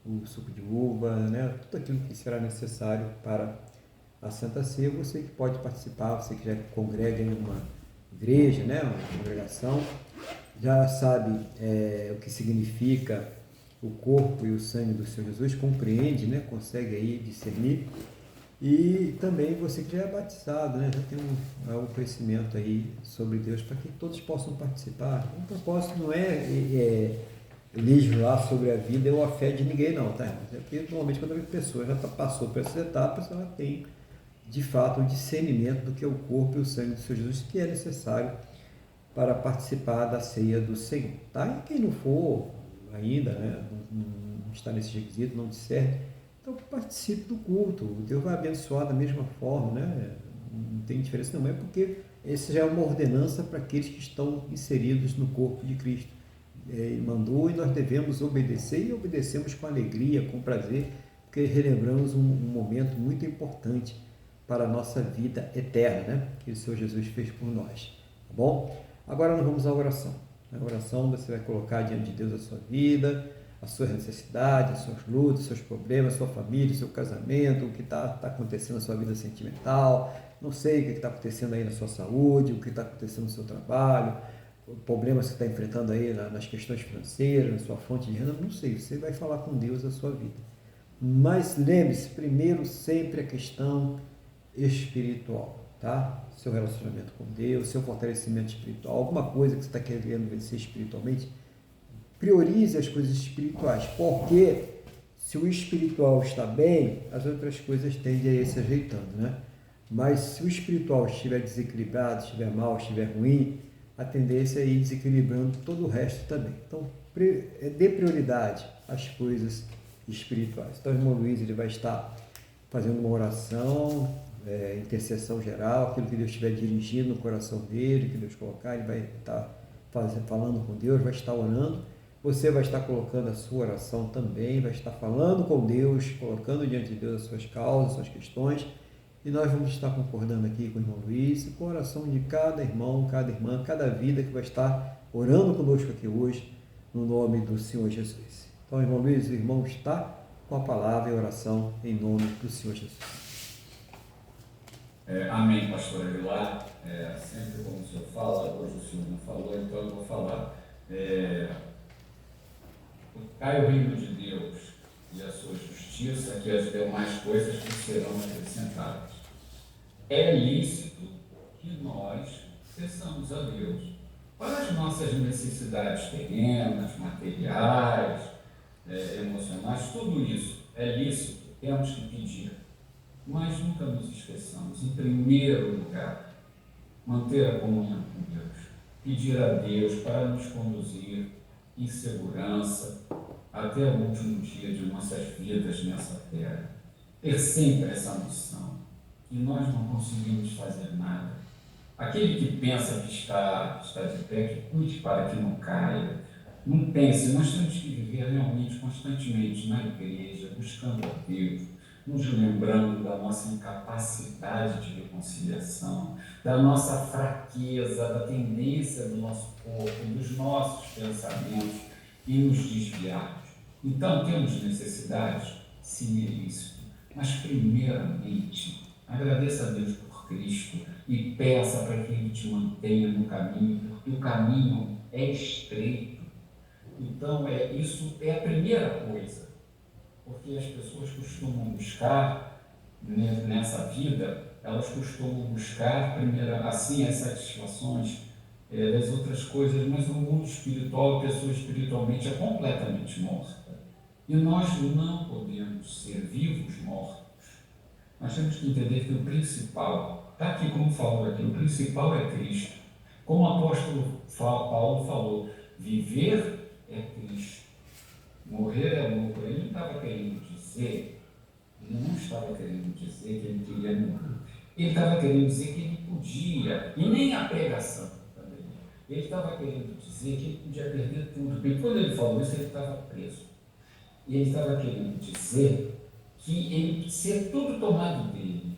Speaker 1: o suco de uva, né? Tudo aquilo que será necessário para a Santa Ceia. Você que pode participar, você que já congrega em uma igreja, né? Uma congregação, já sabe o que significa o corpo e o sangue do Senhor Jesus, compreende, né? Consegue aí discernir. E também você que já é batizado, né? Já tem um conhecimento aí sobre Deus, para que todos possam participar. O propósito não é legislar sobre a vida ou a fé de ninguém, não, tá? É porque normalmente quando a pessoa já passou por essas etapas, ela tem de fato o discernimento do que é o corpo e o sangue do Senhor Jesus, que é necessário para participar da ceia do Senhor, tá? E quem não for ainda, né? Não está nesse requisito, não discerne, então participe do culto. Deus vai abençoar da mesma forma, né? Não tem diferença, não é porque essa já é uma ordenança para aqueles que estão inseridos no corpo de Cristo. Ele mandou e nós devemos obedecer, e obedecemos com alegria, com prazer, porque relembramos um momento muito importante para a nossa vida eterna, né? Que o Senhor Jesus fez por nós, tá bom? Agora nós vamos à oração. Na oração você vai colocar diante de Deus a sua vida, as suas necessidades, as suas lutas, os seus problemas, a sua família, o seu casamento, o que está acontecendo na sua vida sentimental, não sei o que está acontecendo aí na sua saúde, o que está acontecendo no seu trabalho, problemas que você está enfrentando aí nas questões financeiras, na sua fonte de renda, não sei, você vai falar com Deus a sua vida. Mas lembre-se, primeiro sempre a questão espiritual, tá? Seu relacionamento com Deus, seu fortalecimento espiritual, alguma coisa que você está querendo vencer espiritualmente, priorize as coisas espirituais, porque se o espiritual está bem, as outras coisas tendem a ir se ajeitando, né? Mas se o espiritual estiver desequilibrado, estiver mal, estiver ruim, a tendência é ir desequilibrando todo o resto também. Então, dê prioridade às coisas espirituais. Então, o irmão Luiz ele vai estar fazendo uma oração, intercessão geral, aquilo que Deus estiver dirigindo no coração dele, que Deus colocar, ele vai estar falando com Deus, vai estar orando. Você vai estar colocando a sua oração também, vai estar falando com Deus, colocando diante de Deus as suas causas, as suas questões, e nós vamos estar concordando aqui com o irmão Luiz, com a oração de cada irmão, cada irmã, cada vida que vai estar orando conosco aqui hoje, no nome do Senhor Jesus. Então, irmão Luiz, o irmão está com a palavra e a oração em nome do Senhor Jesus.
Speaker 2: Amém, pastor Aguilar. Sempre como o senhor fala, hoje o senhor não falou, então eu vou falar. Buscai o reino de Deus e a sua justiça, que as demais coisas que serão acrescentadas. É lícito que nós peçamos a Deus para as nossas necessidades terrenas, materiais, emocionais, tudo isso é lícito, temos que pedir. Mas nunca nos esqueçamos, em primeiro lugar, manter a comunhão com Deus, pedir a Deus para nos conduzir em segurança até o último dia de nossas vidas nessa terra. Ter sempre essa noção que nós não conseguimos fazer nada. Aquele que pensa que está de pé, que cuide para que não caia. Não pense, nós temos que viver realmente constantemente na igreja, buscando a Deus, nos lembrando da nossa incapacidade de reconciliação, da nossa fraqueza, da tendência do nosso corpo, dos nossos pensamentos e nos desviarmos. Então, temos necessidades? Sim, é isso. Mas, primeiramente, agradeça a Deus por Cristo e peça para que Ele te mantenha no caminho, porque o caminho é estreito. Então, isso é a primeira coisa, porque as pessoas costumam buscar, nessa vida, elas costumam buscar, primeiro, assim, as satisfações das outras coisas, mas no mundo espiritual, a pessoa espiritualmente é completamente morta. E nós não podemos ser vivos mortos. Nós temos que entender que o principal, está aqui como falou aqui, o principal é Cristo. Como o apóstolo Paulo falou, viver é Cristo, morrer é lucro. Ele não estava querendo dizer, ele não estava querendo dizer que ele queria morrer. Ele estava querendo dizer que ele podia, e nem a pregação também. Ele estava querendo dizer que ele podia perder tudo. Porque quando ele falou isso, ele estava preso. E ele estava querendo dizer que ele ser tudo tomado dele,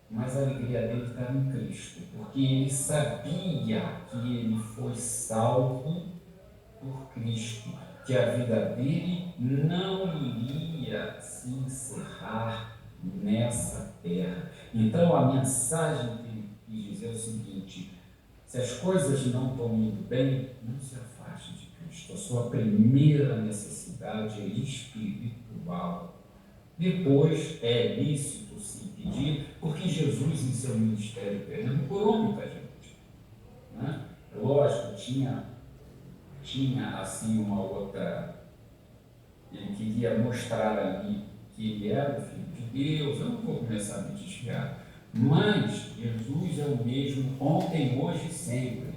Speaker 2: mas a alegria dele estava em Cristo, porque ele sabia que ele foi salvo por Cristo, que a vida dele não iria se encerrar nessa terra. Então a mensagem que ele quis dizer é o seguinte: se as coisas não estão indo bem, não se afaste de Cristo. A sua primeira necessidade é espiritual. Depois é lícito se pedir, porque Jesus, em seu ministério terreno, curou muita gente. Né? Lógico, tinha assim uma outra. Ele queria mostrar ali que ele era o Filho de Deus. Eu não vou começar a me desviar. Mas Jesus é o mesmo ontem, hoje e sempre.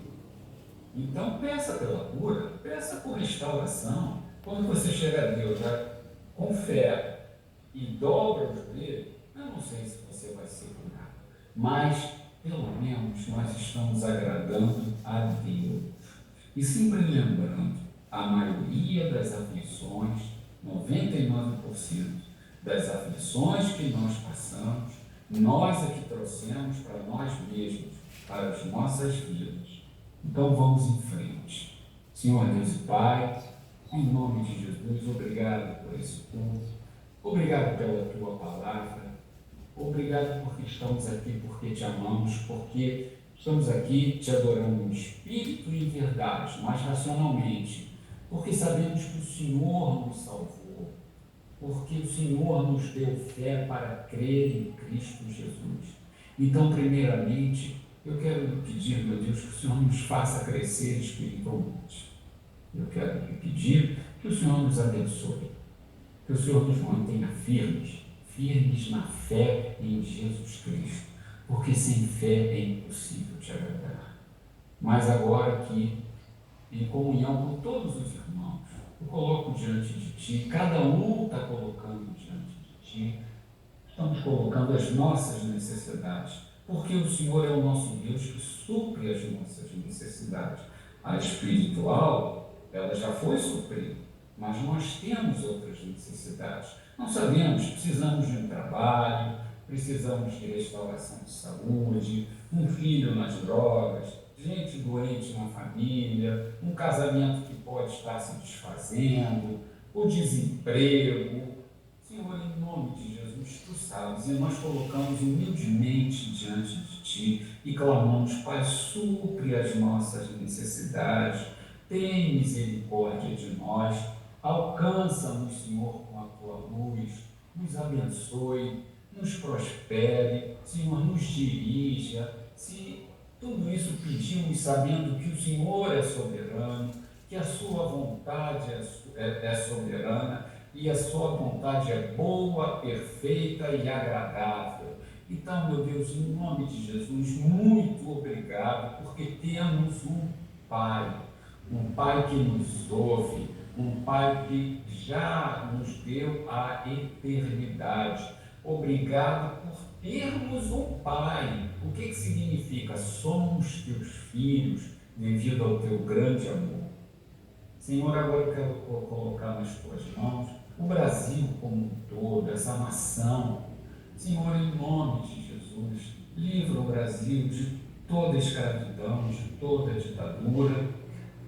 Speaker 2: Então peça pela cura, peça por restauração. Quando você chega a Deus com fé e dobra o joelho, eu não sei se você vai ser curado, mas pelo menos nós estamos agradando a Deus. E sempre lembrando, a maioria das aflições, 99% das aflições que nós passamos, nós é que trouxemos para nós mesmos, para as nossas vidas. Então vamos em frente. Senhor Deus e Pai, em nome de Jesus, obrigado por esse culto, obrigado pela Tua palavra, obrigado porque estamos aqui, porque Te amamos, porque estamos aqui Te adorando em espírito e em verdade, mas racionalmente, porque sabemos que o Senhor nos salvou, porque o Senhor nos deu fé para crer em Cristo Jesus. Então, primeiramente, eu quero lhe pedir, meu Deus, que o Senhor nos faça crescer espiritualmente. Eu quero lhe pedir que o Senhor nos abençoe, que o Senhor nos mantenha firmes na fé em Jesus Cristo, porque sem fé é impossível te agradar. Mas agora aqui, em comunhão com todos os irmãos, eu coloco diante de Ti, cada um está colocando diante de Ti, estamos colocando as nossas necessidades, porque o Senhor é o nosso Deus que supre as nossas necessidades. A espiritual, ela já foi suprida, mas nós temos outras necessidades. Não sabemos, precisamos de um trabalho, precisamos de restauração de saúde, um filho nas drogas, gente doente na família, um casamento que pode estar se desfazendo, o desemprego. Senhor, em nome de Jesus, Tu sabes, e nós colocamos humildemente diante de Ti e clamamos, Pai, supre as nossas necessidades, tem misericórdia de nós, alcança-nos, Senhor, com a Tua luz, nos abençoe, nos prospere, Senhor, nos dirija, se Tudo isso pedimos sabendo que o Senhor é soberano, que a sua vontade é soberana e a sua vontade é boa, perfeita e agradável. Então, meu Deus, em nome de Jesus, muito obrigado, porque temos um Pai que nos ouve, um Pai que já nos deu a eternidade. Obrigado por termos um Pai. O que significa? Somos teus filhos devido ao teu grande amor. Senhor, agora eu quero colocar nas tuas mãos o Brasil como um todo, essa nação. Senhor, em nome de Jesus, livra o Brasil de toda escravidão, de toda ditadura.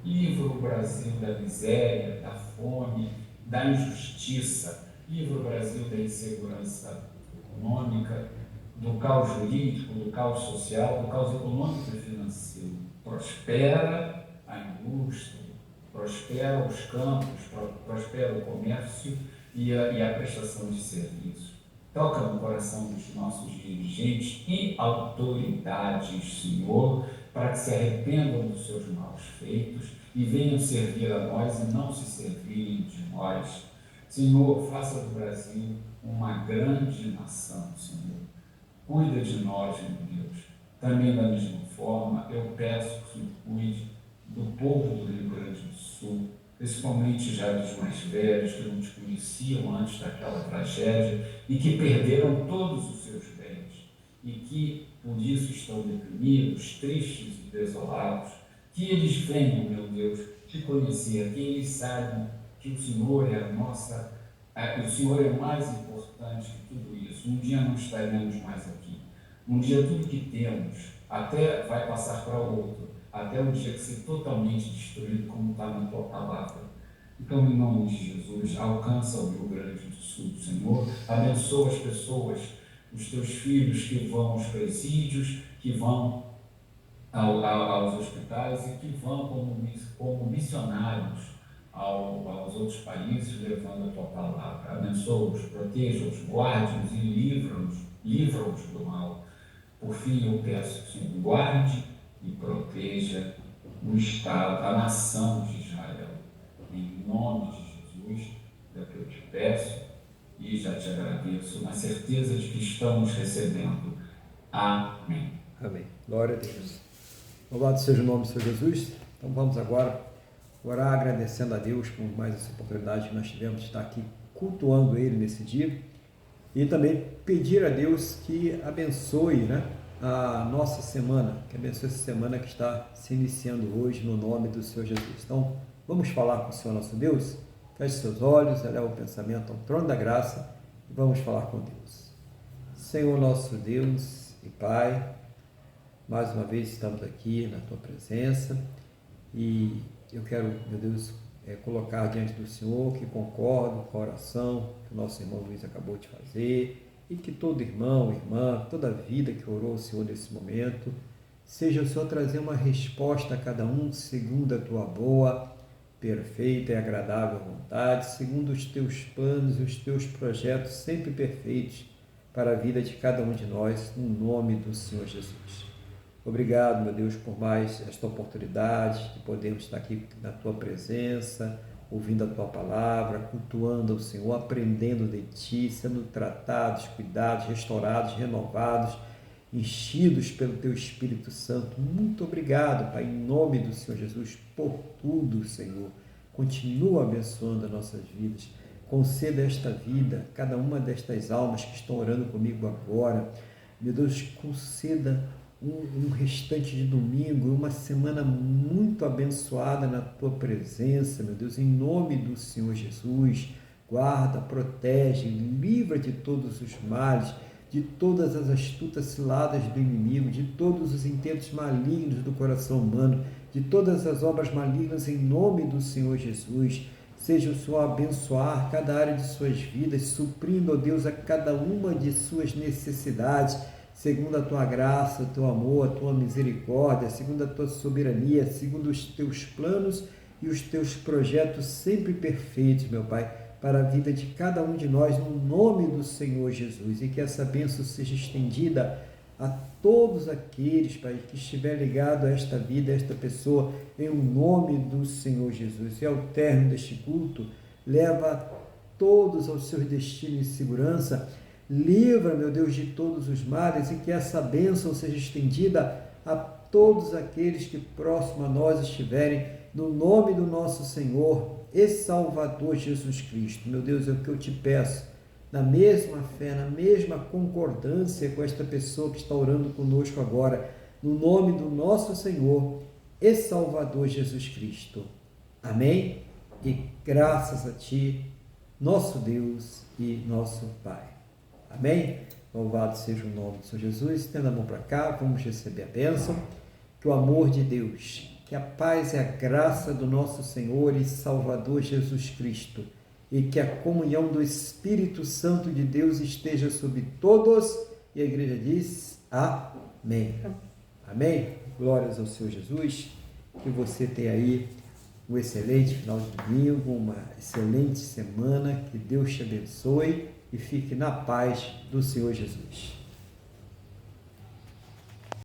Speaker 2: Livra o Brasil da miséria, da fome, da injustiça. Livra o Brasil da insegurança econômica, do caos jurídico, do caos social, do caos econômico e financeiro. Prospera a indústria, prospera os campos, prospera o comércio e a prestação de serviços. Toca no coração dos nossos dirigentes e autoridades, Senhor, para que se arrependam dos seus maus feitos e venham servir a nós e não se servirem de nós. Senhor, faça do Brasil uma grande nação, Senhor. Cuida de nós, meu Deus. Também da mesma forma, eu peço que o Senhor cuide do povo do Rio Grande do Sul, principalmente já dos mais velhos, que não te conheciam antes daquela tragédia e que perderam todos os seus bens e que, por isso, estão deprimidos, tristes e desolados. Que eles venham, meu Deus, te conhecer, que eles saibam que o Senhor é o Senhor é mais importante que tudo isso. Um dia não estaremos mais aqui. Um dia tudo que temos até vai passar para outro, até o dia que ser totalmente destruído, como está na tua palavra. Então, em nome de Jesus, alcança o Rio Grande do Sul, Senhor. Abençoa as pessoas, os teus filhos que vão aos presídios, que vão aos hospitais e que vão como missionários aos outros países, levando a tua palavra. Abençoa-os, proteja-os, guarde-os e livra-os do mal. Por fim, eu peço que o Senhor guarde e proteja o Estado, a nação de Israel. Em nome de Jesus, é o que eu te peço e já te agradeço, na certeza de que estamos recebendo. Amém.
Speaker 1: Amém. Glória a Deus. Louvado seja o nome do Senhor Jesus. Então vamos agora orar agradecendo a Deus por mais essa oportunidade que nós tivemos de estar aqui cultuando Ele nesse dia e também pedir a Deus que abençoe, a nossa semana, que abençoe essa semana que está se iniciando hoje no nome do Senhor Jesus. Então vamos falar com o Senhor nosso Deus. Feche seus olhos, eleva o pensamento ao trono da graça e vamos falar com Deus. Senhor nosso Deus e Pai, mais uma vez estamos aqui na Tua presença e eu quero, meu Deus, colocar diante do Senhor que concordo com a oração que o nosso irmão Luiz acabou de fazer e que todo irmão, irmã, toda vida que orou ao Senhor nesse momento, seja o Senhor trazer uma resposta a cada um segundo a Tua boa, perfeita e agradável vontade, segundo os Teus planos e os Teus projetos sempre perfeitos para a vida de cada um de nós, no nome do Senhor Jesus. Obrigado, meu Deus, por mais esta oportunidade de podermos estar aqui na Tua presença, ouvindo a Tua palavra, cultuando ao Senhor, aprendendo de Ti, sendo tratados, cuidados, restaurados, renovados, enchidos pelo Teu Espírito Santo. Muito obrigado, Pai, em nome do Senhor Jesus, por tudo, Senhor. Continua abençoando as nossas vidas. Conceda esta vida, cada uma destas almas que estão orando comigo agora. Meu Deus, conceda um restante de domingo, uma semana muito abençoada na Tua presença, meu Deus, em nome do Senhor Jesus. Guarda, protege, livra de todos os males, de todas as astutas ciladas do inimigo, de todos os intentos malignos do coração humano, de todas as obras malignas, em nome do Senhor Jesus. Seja o Senhor abençoar cada área de suas vidas, suprindo, ó Deus, a cada uma de suas necessidades, segundo a Tua graça, o Teu amor, a Tua misericórdia, segundo a Tua soberania, segundo os Teus planos e os Teus projetos sempre perfeitos, meu Pai, para a vida de cada um de nós, no nome do Senhor Jesus, e que essa bênção seja estendida a todos aqueles, Pai, que estiver ligado a esta vida, a esta pessoa, em o nome do Senhor Jesus. E ao término deste culto, leva todos aos seus destinos de segurança, livra, meu Deus, de todos os males, e que essa bênção seja estendida a todos aqueles que próximo a nós estiverem, no nome do nosso Senhor e Salvador Jesus Cristo. Meu Deus, é o que eu te peço, na mesma fé, na mesma concordância com esta pessoa que está orando conosco agora, no nome do nosso Senhor e Salvador Jesus Cristo. Amém? E graças a Ti, nosso Deus e nosso Pai. Amém? Louvado seja o nome do Senhor Jesus. Estenda a mão para cá, vamos receber a bênção. Que o amor de Deus, que a paz e a graça do nosso Senhor e Salvador Jesus Cristo e que a comunhão do Espírito Santo de Deus esteja sobre todos. E a igreja diz amém. Amém? Glórias ao Senhor Jesus. Que você tenha aí um excelente final de domingo, uma excelente semana. Que Deus te abençoe e fique na paz do Senhor Jesus.